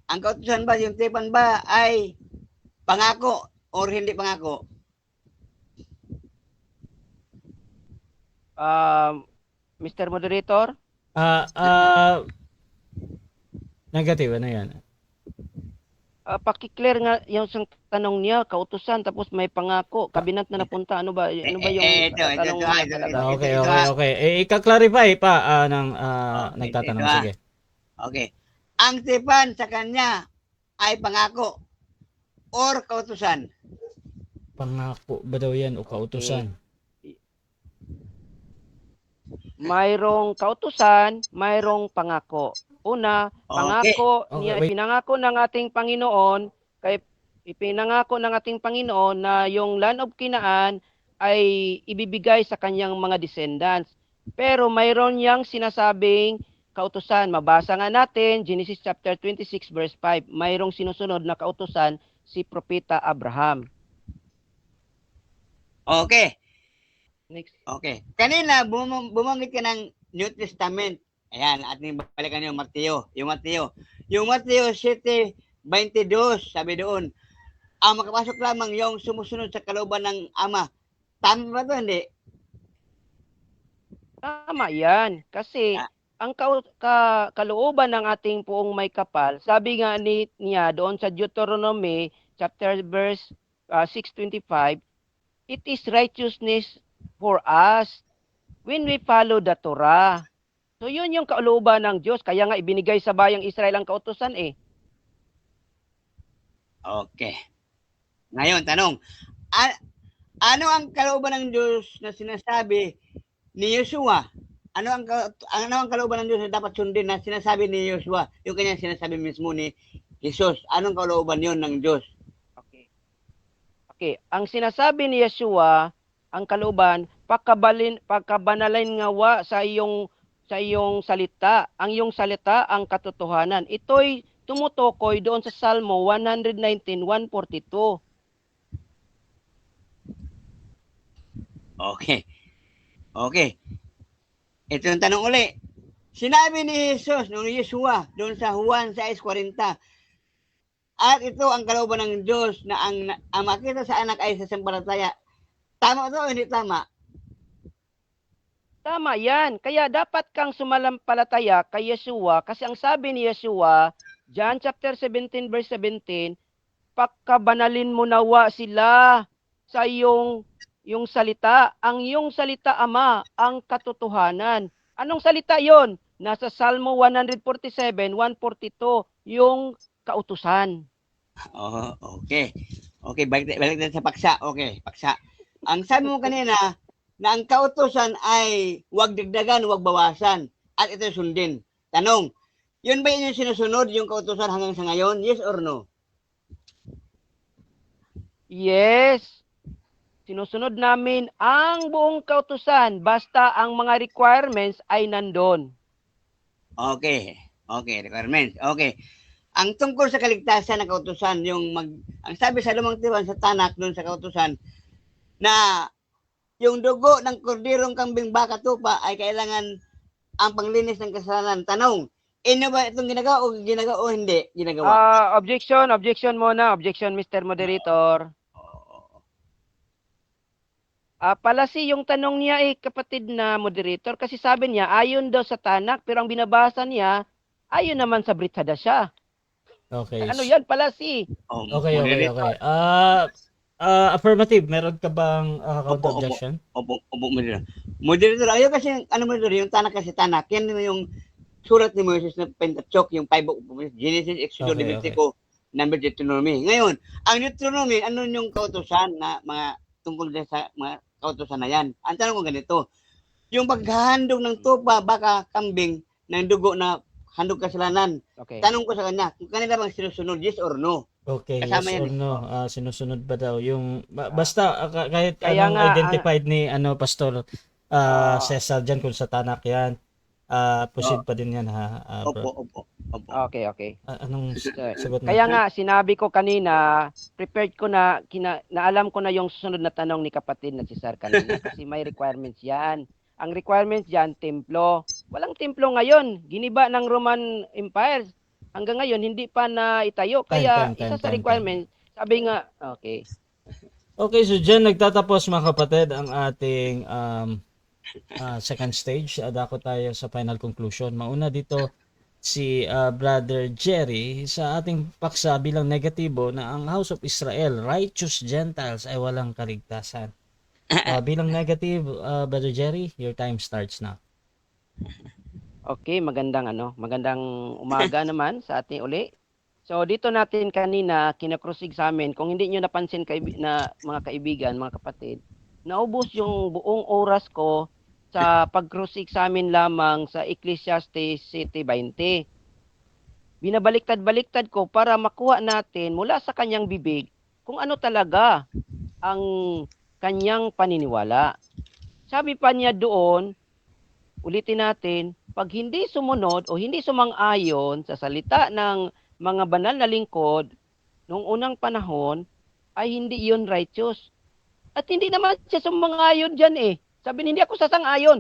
ang kautusan ba, yung tipan ba ay pangako or hindi pangako? Mr. Moderator, Negative, ano yan? Paki-clear nga yung isang tanong niya, kautusan tapos may pangako, kabinat na napunta. Ano ba yung ito, tanong niya ito. talaga? Okay, ito, okay, okay. Ika-clarify pa ng Okay, nagtatanong. ito, Sige. Okay. Ang tipan sa kanya ay pangako or kautusan. Pangako ba daw yan o kautusan? Mayroong kautusan, mayroong pangako. Una, pangako Okay, niya, wait. ipinangako ng ating Panginoon, ipinangako ng ating Panginoon na yung land of Canaan ay ibibigay sa kanyang mga descendants. Pero mayroon niyang sinasabing kautusan. Mabasa nga natin, Genesis chapter 26 verse 5. Mayroong sinusunod na kautusan si Propeta Abraham. Okay. Next. Okay. Kanina, bumanggit ka ng New Testament. Ayan, ating balikan yung Mateo. Yung Mateo 7:22, sabi doon, ang makapasok lamang yung sumusunod sa kalooban ng Ama. Tama ba ito? Hindi. Tama yan. Kasi ang kalooban ng ating poong may kapal, sabi nga niya doon sa Deuteronomy chapter verse 6:25, it is righteousness for us when we follow the Torah. So yun yung kalooban ng Diyos. Kaya nga ibinigay sa bayang Israel ang kautusan eh. Okay. Ngayon, tanong. Ano ang kalooban ng Diyos na sinasabi ni Yeshua? Ano ang kalooban ng Diyos na dapat sundin na sinasabi ni Yeshua? Yung kanyang sinasabi mismo ni Jesus. Anong kalooban yon ng Diyos? Okay. Ang sinasabi ni Yeshua, ang kalooban, pagkabanalin ngawa sa iyong salita. Ang iyong salita ang katotohanan. Ito'y tumutukoy doon sa Salmo 119:142. Okay. Ito yung tanong uli. Sinabi ni Jesus, nung Yeshua, doon sa Juan 6:40, at ito ang kalooban ng Diyos na ang makita sa anak ay sasampalataya. Tama ito o hindi tama? Tama yan. Kaya dapat kang sumalampalataya kay Yeshua kasi ang sabi ni Yeshua, John chapter 17 verse 17, pagkabanalin mo nawa sila sa yung salita. Ang iyong salita, Ama, ang katotohanan. Anong salita yon? Nasa Salmo 147:142, yung kautusan. Oh, okay. Okay, balik na sa paksa. Okay, paksa. Ang sabi mo kanina, na ang kautusan ay huwag dagdagan, huwag bawasan. At ito sundin. Tanong, yun ba yung sinusunod, yung kautusan hanggang sa ngayon? Yes or no? Yes. Sinusunod namin ang buong kautusan basta ang mga requirements ay nandun. Okay, requirements. Okay. Ang tungkol sa kaligtasan ng kautusan, ang sabi sa Lumang Tipan sa Tanak doon sa kautusan, na yung dugo ng korderong kambing baka tupa ay kailangan ang panglinis ng kasalanan. Tanong, ba itong ginagawa o hindi ginagawa? Objection muna. Objection, Mr. Moderator. Palasi yung tanong niya kapatid na moderator, kasi sabi niya ayon daw sa Tanak pero ang binabasa niya ayon naman sa Brit Hadashah. Okay. Ano yan, palasi? Okay. Affirmative, meron ka bang counter objection? Opo, moderator. Ayaw kasi, moderator, yung Tanak kasi Tanak, yan yung surat ni Moses na Pentateuch, yung 5 books of Moses, Genesis, Exodus, Leviticus, Numbers, Deuteronomy. Ngayon, ang Deuteronomy, ano yung kautusan na mga tungkol sa mga kautusan na yan? Ang tanong ko ganito, yung paghahandog ng tupa, baka kambing, ng dugo na handog kasalanan. Okay. Tanong ko sa kanya, kung kanila bang sinusunod, yes or no? Okay, Kasama yes or yan, no? Sinusunod ba daw yung basta kahit Kaya anong nga, identified ni Pastor Cesar dyan kung sa Tanak yan, proceed pa din yan ha. Bro. Opo. Okay. Anong sagot mo? Kaya nga sinabi ko kanina, prepared ko na alam ko na yung susunod na tanong ni kapatid na si Sir kanina kasi may requirements yan. Ang requirements diyan, templo. Walang templo ngayon. Giniba ng Roman Empire. Hanggang ngayon hindi pa na itayo. Kaya isa sa requirements, sabi nga, okay. Okay, so dyan nagtatapos mga kapatid ang ating second stage. Dako tayo sa final conclusion. Mauna dito si Brother Jerry sa ating paksa bilang negatibo na ang House of Israel, righteous Gentiles ay walang kaligtasan. Bilang negative, Brother Jerry, your time starts now. Okay, magandang umaga naman sa ating uli. So dito natin kanina kinakrusig sa amin, kung hindi nyo napansin na mga kaibigan, mga kapatid, naubos yung buong oras ko sa pagkrusig sa amin lamang sa Ecclesiastes 7:20. Binabaliktad-baliktad ko para makuha natin mula sa kanyang bibig kung ano talaga ang kanyang paniniwala. Sabi pa niya doon, ulitin natin, pag hindi sumunod o hindi sumang-ayon sa salita ng mga banal na lingkod noong unang panahon, ay hindi yun righteous. At hindi naman siya sumang-ayon dyan eh. Sabi niya, hindi ako sasang-ayon.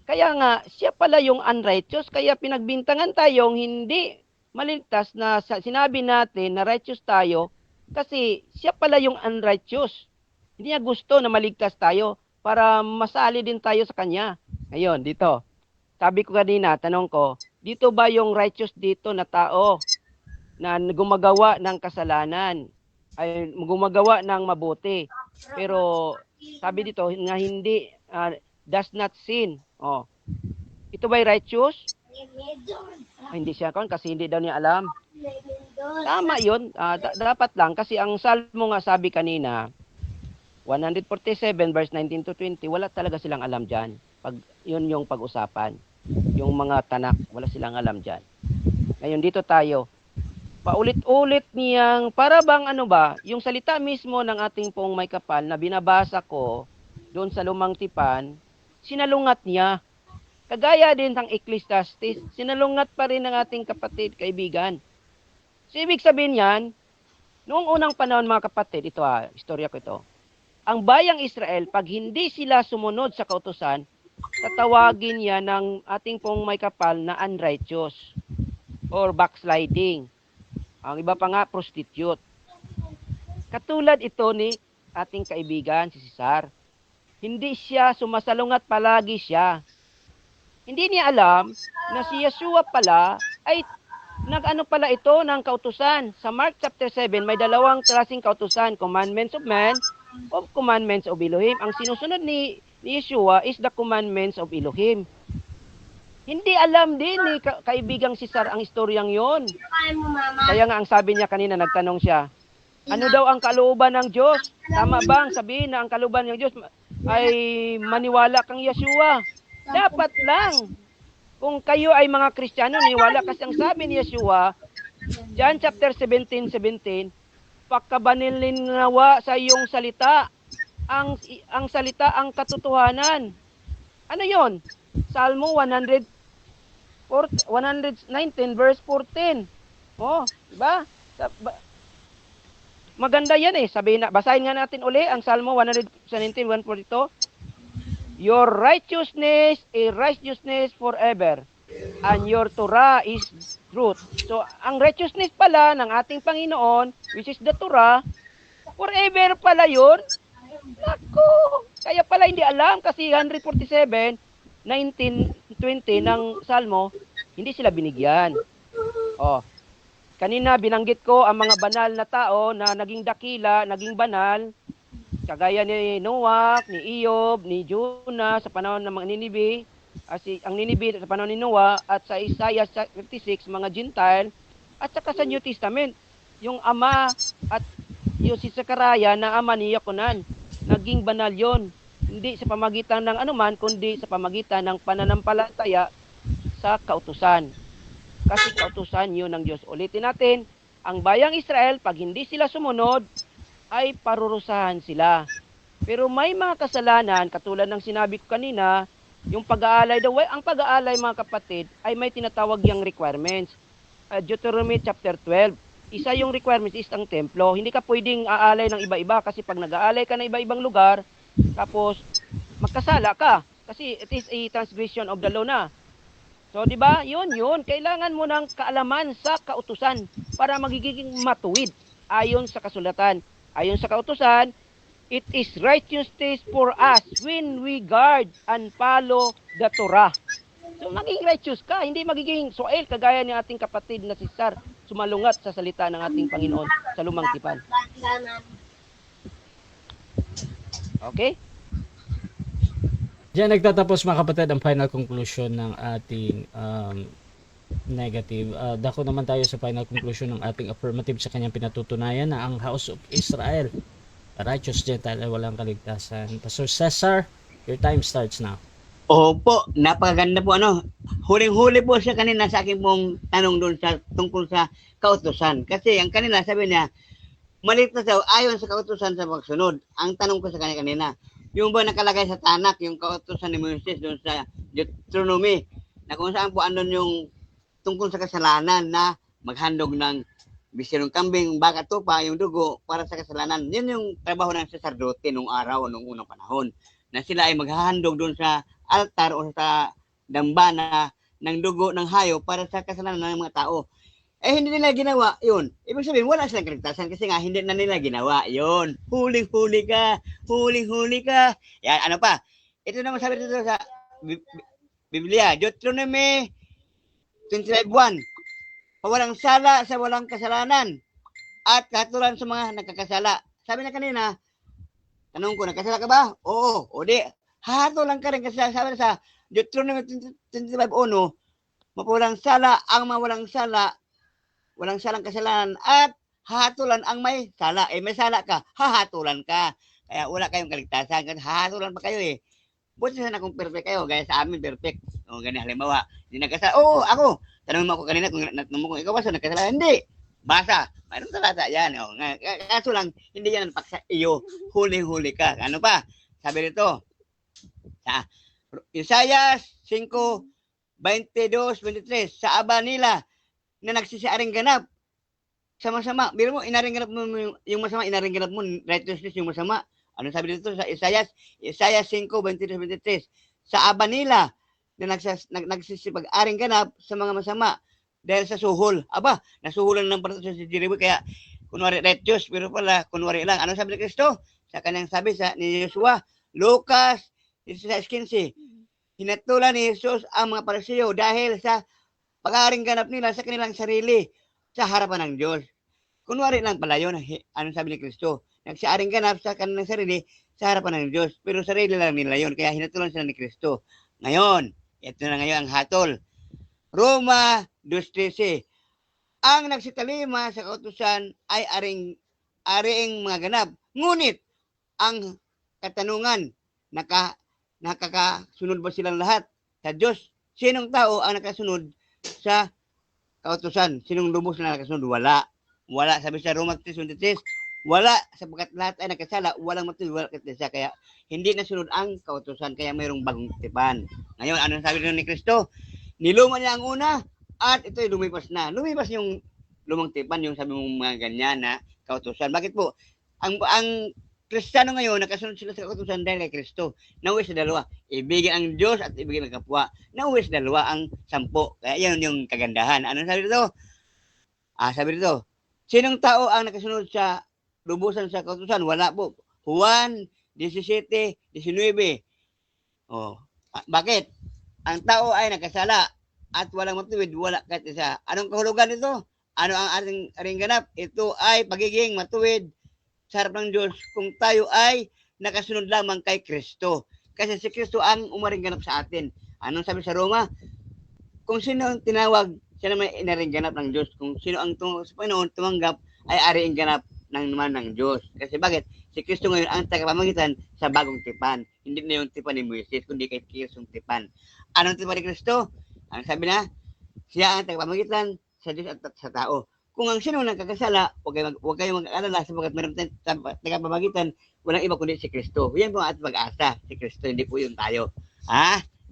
Kaya nga, siya pala yung unrighteous, kaya pinagbintangan tayong hindi maligtas na sinabi natin na righteous tayo, kasi siya pala yung unrighteous. Hindi niya gusto na maligtas tayo para masali din tayo sa kanya. Ngayon, dito. Sabi ko kanina, tanong ko, dito ba yung righteous dito na tao na gumagawa ng kasalanan, ay gumagawa ng mabuti? Pero sabi dito na hindi, does not sin. Oh. Ito ba'y righteous? Hindi siya kasi hindi daw niya alam. Tama yun. Dapat lang kasi ang Salmo nga sabi kanina, 147 verse 19 to 20, wala talaga silang alam dyan. Yun yung pag-usapan. Yung mga tanak, wala silang alam dyan. Ngayon dito tayo. Paulit-ulit niyang, para bang yung salita mismo ng ating pong may kapal na binabasa ko doon sa lumang tipan, sinalungat niya. Kagaya din ng Ecclesiastes, sinalungat pa rin ng ating kapatid, kaibigan. So ibig sabihin yan, noong unang panahon mga kapatid, ito istorya ko ito. Ang bayang Israel, pag hindi sila sumunod sa kautusan, tatawagin niya ng ating pong may kapal na unrighteous or backsliding. Ang iba pa nga, prostitute. Katulad ito ni ating kaibigan, si Cesar. Hindi siya sumasalungat, palagi siya. Hindi niya alam na si Yeshua pala ay nag-ano pala ito ng kautusan. Sa Mark chapter 7, may dalawang klaseng kautusan, commandments of man o commandments of Elohim. Ang sinusunod ni Yeshua is the commandments of Elohim. Hindi alam din ni kaibigang Cesar ang istoryang yon. Kaya nga ang sabi niya kanina, nagtanong siya, ano daw ang kalooban ng Diyos? Tama bang sabihin na ang kalooban ng Diyos ay maniwala kang Yeshua? Dapat lang. Kung kayo ay mga Kristiyano, niwala kasi ang sabi ni Yeshua, John chapter 17:17, pagkabanilin nawa sa iyong salita, ang salita ang katotohanan. Ano yon? Salmo 119 verse 14. Oh, diba? Maganda yan eh. Basahin nga natin uli ang Salmo 119, 142. Your righteousness is righteousness forever, and your Torah is truth. So, ang righteousness pala ng ating Panginoon, which is the Torah, forever pala yun. Naku! Kaya pala hindi alam kasi 147, 19, 20 ng Salmo, hindi sila binigyan. Oh, kanina binanggit ko ang mga banal na tao na naging dakila, naging banal, kagaya ni Noah, ni Iob, ni Jonah sa panahon ng mga Ninibe, ang Ninibe sa panahon ni Noah, at sa Isaiah 56, mga Gentile, at saka sa New Testament, yung ama at yung si Zechariah na ama ni Yochanan, naging banal yon. Hindi sa pamagitan ng anuman, kundi sa pamagitan ng pananampalataya sa kautusan. Kasi kautusan yun ng Diyos. Ulitin natin, ang bayang Israel, pag hindi sila sumunod, ay parurusahan sila. Pero may mga kasalanan, katulad ng sinabi ko kanina, yung pag-aalay daw, ang pag-aalay mga kapatid, ay may tinatawag yung requirements. Deuteronomy chapter 12, isa yung requirements is ang templo. Hindi ka pwedeng aalay ng iba-iba kasi pag nag-aalay ka ng iba-ibang lugar, tapos magkasala ka kasi it is a transgression of the law na. So, di ba? Yun. Kailangan mo ng kaalaman sa kautusan para magiging matuwid ayon sa kasulatan. Ayon sa kautusan, it is righteousness for us when we guard and follow the Torah. So maging righteous ka, hindi magiging soil kagaya ni ating kapatid na si Sar, sumalungat sa salita ng ating Panginoon sa lumang tipan. Okay? Diyan nagtatapos mga kapatid ang final conclusion ng ating negative. Dako naman tayo sa final conclusion ng ating affirmative sa kanyang pinatutunayan na ang House of Israel, righteous Gentile ay walang kaligtasan. Pastor Cesar, your time starts now. Opo, napakaganda po Huling-huli po siya kanina sa aking pong tanong doon sa tungkol sa kautusan. Kasi ang kanina sabi niya, malit na daw ayon sa kautusan sa pagsunod. Ang tanong ko sa kanya kanina, yung ba nakalagay sa tanak, yung kautusan ni Moises doon sa Deuteronomy, na kung saan po andun yung tungkol sa kasalanan na maghandog ng bisirong kambing, baka tupa, yung dugo para sa kasalanan. Yun yung trabaho ng saserdote nung araw, nung unang panahon. Na sila ay maghahandog doon sa altar o sa dambana ng dugo ng hayop para sa kasalanan ng mga tao. Eh hindi nila ginawa yun. Ibig sabihin wala silang kaligtasan kasi nga hindi na nila ginawa yun. Huling-huli ka. Yan, ano pa? Ito naman sabi dito sa Biblia, Deuteronomy 25:1. Walang sala sa walang kasalanan at katulan sa mga nagkakasala. Sabi na kanina, tanong ko, nagkasala ka ba? Oo. O di, hahatulan ka rin kasi sabi na sa Deuteronomy 25:1, mapulang sala ang mga walang salang kasalanan at hahatulan ang may sala. Eh may sala ka, hahatulan ka. Kaya wala kayong kaligtasan kasi hahatulan pa kayo eh. Buti sana kung perfect kayo, gaya sa amin perfect. O ganyan halimbawa, hindi nagkasala. Oo, ako. Tanong mo ako kanina kung ikaw ba sa nagkasala? Hindi. Basa. Mayroon talata yan. O, kaso lang, hindi yan paksa iyo. Huling-huli ka. Ano pa? Sabi nito, sa Isaiah 5:22-23, sa aba nila na nagsisiaring ganap sama-sama. Biro mo, inaring ganap mo yung masama, inaring ganap mo, righteousness yung masama. Ano sabi dito sa Isaiah 5:22-23, sa aba nila na nagsisipag-aring ganap sa mga masama dahil sa suhol. Aba, nasuhulan ng parato si Jeremy, kaya kunwari righteous, pero pala kunwari lang. Ano sabi ni Kristo? Sa kanyang sabi ni Joshua, Lucas 16:15, hinatulan ni Jesus ang mga Pariseo dahil sa pag-aaring ganap nila sa kanilang sarili sa harapan ng Diyos. Kunwari lang pala yun. Ano sabi ni Kristo? Nagsaaring ganap sa kanilang sarili sa harapan ng Diyos, pero sarili lang nila yun, kaya hinatulan sila ni Kristo. Ngayon, ito na ngayon ang hatol. Roma 2:13, ang nagsitalima sa kautusan ay aring mga ganap. Ngunit, ang katanungan, nakakasunod ba silang lahat sa Diyos? Sinong tao ang nakasunod sa kautusan? Sinong lubos na nakasunod? Wala. Sabi sa Roma 3:23, wala, sapagkat lahat ay nagkasala, walang matuwid, wala kaligtasan. Kaya hindi nasunod ang kautusan, kaya mayroong bagong tipan. Ngayon, ano sabi ni Kristo? Niluma niya ang una at ito'y lumipas na. Lumipas yung lumang tipan, yung sabi mong mga ganyan na kautusan. Bakit po? Ang Kristiyano ngayon, nakasunod sila sa kautusan dahil kay Kristo. Nauwi sa dalawa. Ibigin ang Diyos at ibigin ang kapwa. Nauwi sa dalawa ang 10. Kaya yan yung kagandahan. Ano sabi dito? Sabi dito, sinong tao ang nakasunod sa lubusan sa kautusan? Wala po. Juan 17:19. Bakit? Ang tao ay nagkasala at walang matuwid, wala kahit isa. Anong kahulugan nito? Ano ang ating ganap? Ito ay pagiging matuwid sa harap ng Diyos kung tayo ay nakasunod lamang kay Kristo. Kasi si Kristo ang umaring ganap sa atin. Anong sabi sa Roma? Kung sino ang tinawag, siya naman inaring ganap ng Diyos. Kung sino ang sa Panginoon tumanggap, ay aring ganap naman ng Diyos. Kasi bakit? Si Kristo ngayon ang tagapamagitan sa bagong tipan. Hindi na yung tipan ni Moises, kundi kay Kristong tipan. Anong tipan ni Kristo? Ang sabi na, siya ang tagapamagitan sa Diyos at sa tao. Kung ang sino nagkakasala, huwag kayong mag-alala sapagkat meron tayong tagapamagitan, walang iba kundi si Kristo. Yan po ang ating pag-asa. Si Kristo, hindi po yung tayo.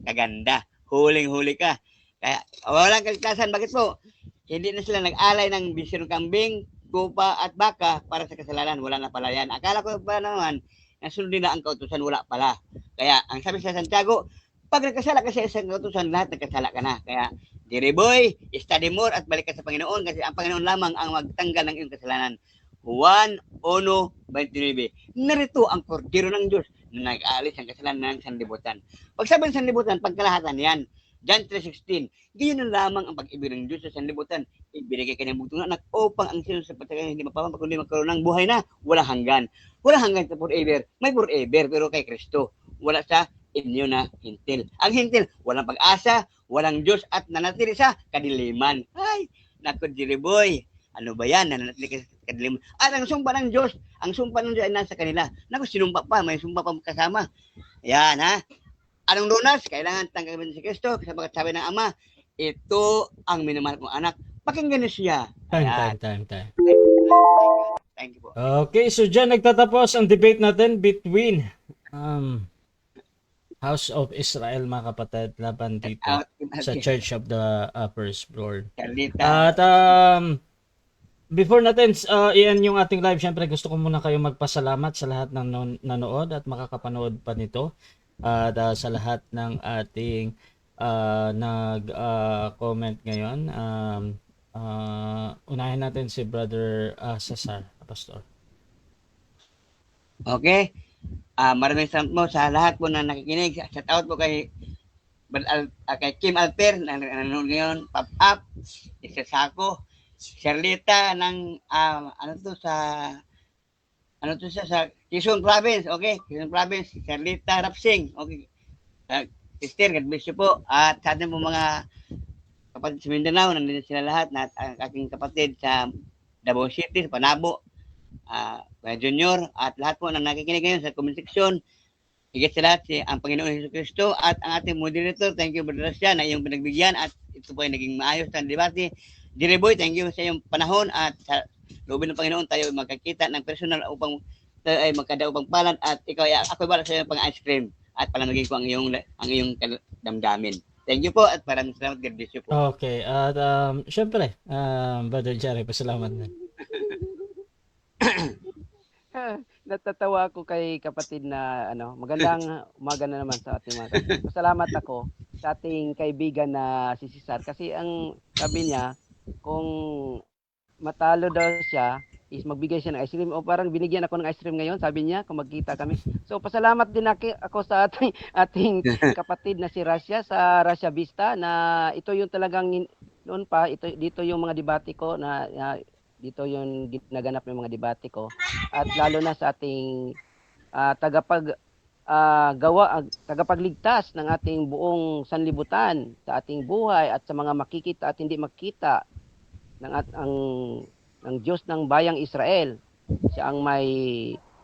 Kaganda. Huling-huli ka. Kaya walang kaligtasan. Bakit po? Hindi na sila nag-alay ng bisirong kambing, kupa at baka para sa kasalanan. Wala na pala yan. Akala ko pa naman, nasunod nila ang kautusan, wala pala. Kaya ang sabi sa Santiago, pag nagkasala ka sa isang kautusan, lahat nagkasala ka na. Kaya, Diriboy, study more at balik ka sa Panginoon kasi ang Panginoon lamang ang magtanggal ng iyong kasalanan. Juan 1:29. Narito ang kordero ng Diyos na nag-aalis ang kasalanan ng sanlibutan. Pag sabi ng sanlibutan, pagkalahatan yan. John 3:16. Gayon na lamang ang pag-ibig ng Diyos sa sanlibutan. Ibinigay kanyang bugtong na anak upang ang sino sa patay hindi mapapang kundi magkaroon ng buhay na walang hanggan. Walang hanggan sa forever. May forever pero kay Kristo. Wala sa inyo na hintil. Ang hintil, walang pag-asa, walang Diyos at nanatili sa kadiliman. Ay, naku, Jiriboy. Ano ba yan? Nanatili ka sa kadiliman. At ang sumpa ng Diyos ay nasa kanila. Naku, sinumpa pa. May sumpa pa kasama. Yan, ha? Anong lunas? Kailangan tanggapin si Kristo. Sabagat sabi ng Ama, ito ang minamahal kong anak. Pakinggan niyo siya. Ayan. Time. Thank you po. Okay, so dyan nagtatapos ang debate natin between House of Israel, mga kapatid, laban dito sa Church of the Firstborn. Carlita. At before natin iyan yung ating live, syempre gusto ko muna kayo magpasalamat sa lahat ng nanood at makakapanood pa nito. At sa lahat ng ating nag-comment ngayon. Unahin natin si Brother Cesar, Pastor. Okay. Maraming salamat po sa lahat po na nakikinig. Shout out po kay Kim Alper na nanonood ngayon, Pop Up, Isa Sako, Sherlita ng sa Quezon Province, okay? Quezon Province, Sherlita Rapsing, okay? Sister, God bless you po. At sa ating po mga kapatid sa Mindanao, nandito sila lahat, na aking kapatid sa Davao City, sa Panabo, Kuya Junior, at lahat po na nakikinig ngayon sa comment section. Higit sa lahat, ang Panginoon Hesus Kristo at ang ating moderator, thank you Brother Rasya, na iyong pinagbigyan at ito po ay naging maayos ang debate. Jerry Boy, thank you sa iyong panahon at sa loobin ng Panginoon tayo magkakita ng personal upang tayo ay magkadaupang palad at ikaw ay ako bala sa iyong pang-ice cream at palamagin ko ang iyong damdamin. Thank you po at maraming salamat. God bless you po. Okay, at syempre, Brother Jerry, pasalamat na. Natatawa ako kay kapatid na magandang umaga na naman sa ating mga kapatid. Pasalamat ako sa ating kaibigan na si Cesar kasi ang sabi niya kung matalo daw siya is magbigay siya ng ice cream o parang binigyan ako ng ice cream ngayon, sabi niya kung magkita kami. So pasalamat din ako sa ating kapatid na si Rasya sa Rasya Vista na ito yung talagang noon pa dito yung mga debate ko na dito yung ginaganap ng mga debate ko at lalo na sa ating tagapagligtas ng ating buong sanlibutan sa ating buhay at sa mga makikita at hindi makita ng Diyos ng bayang Israel. Siya ang may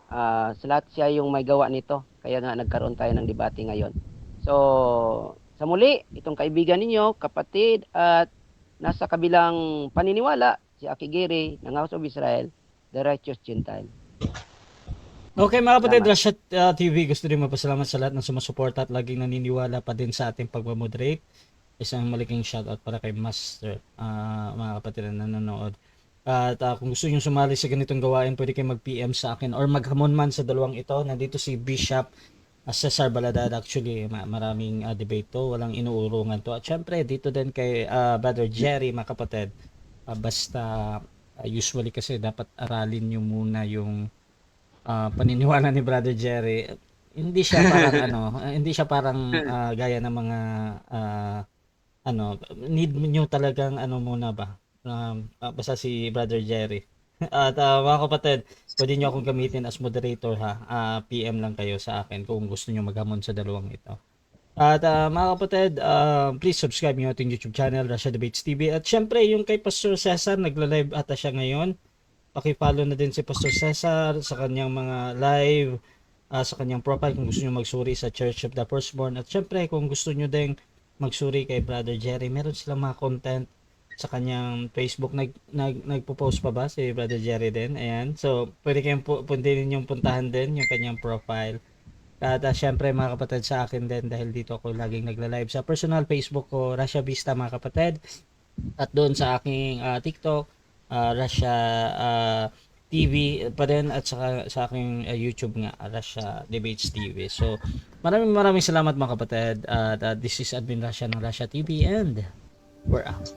sa lahat siya yung may gawa nito. Kaya nga nagkaroon tayo ng debate ngayon. So, sa muli, itong kaibigan ninyo, kapatid at nasa kabilang paniniwala, si Aki Giri ng House of Israel, the righteous Gentile. Okay mga kapatid, Rasha TV, gusto rin mapasalamat sa lahat ng sumusuporta at laging naniniwala pa din sa ating pagmamoderate. Isang malaking shoutout para kay Master, mga kapatid na nanonood. At kung gusto nyo sumali sa ganitong gawain, pwede kayo mag-PM sa akin or maghamon man sa dalawang ito. Nandito si Bishop Cesar Baladad. Actually, maraming debate to, walang inuurungan to. At syempre, dito din kay Brother Jerry, mga kapatid. Basta usually kasi dapat aralin nyo muna yung paniniwala ni Brother Jerry. Hindi siya parang hindi siya parang gaya ng mga need nyo talagang muna ba? Basta si Brother Jerry. At mga kapatid, pwede nyo akong gamitin as moderator ha. PM lang kayo sa akin kung gusto nyo maghamon sa dalawang ito. At mga kapatid, please subscribe nyo ating YouTube channel, Rasha Debates TV. At syempre, yung kay Pastor Cesar, nagla-live ata siya ngayon. Paki-follow na din si Pastor Cesar sa kanyang mga live, sa kanyang profile kung gusto nyo magsuri sa Church of the Firstborn. At syempre, kung gusto nyo din magsuri kay Brother Jerry, meron silang mga content sa kanyang Facebook. Nagpo-post pa ba si Brother Jerry din? Ayan. So, pwede kayong yung puntahan din yung kanyang profile. At syempre mga kapatid sa akin din dahil dito ako laging nagla-live sa personal Facebook ko, Rasha Vista mga kapatid. At doon sa aking TikTok, Rasha TV pa rin at sa aking YouTube nga, Rasha Debates TV. So maraming salamat mga kapatid. This is Admin Rasha ng Rasha TV and we're out.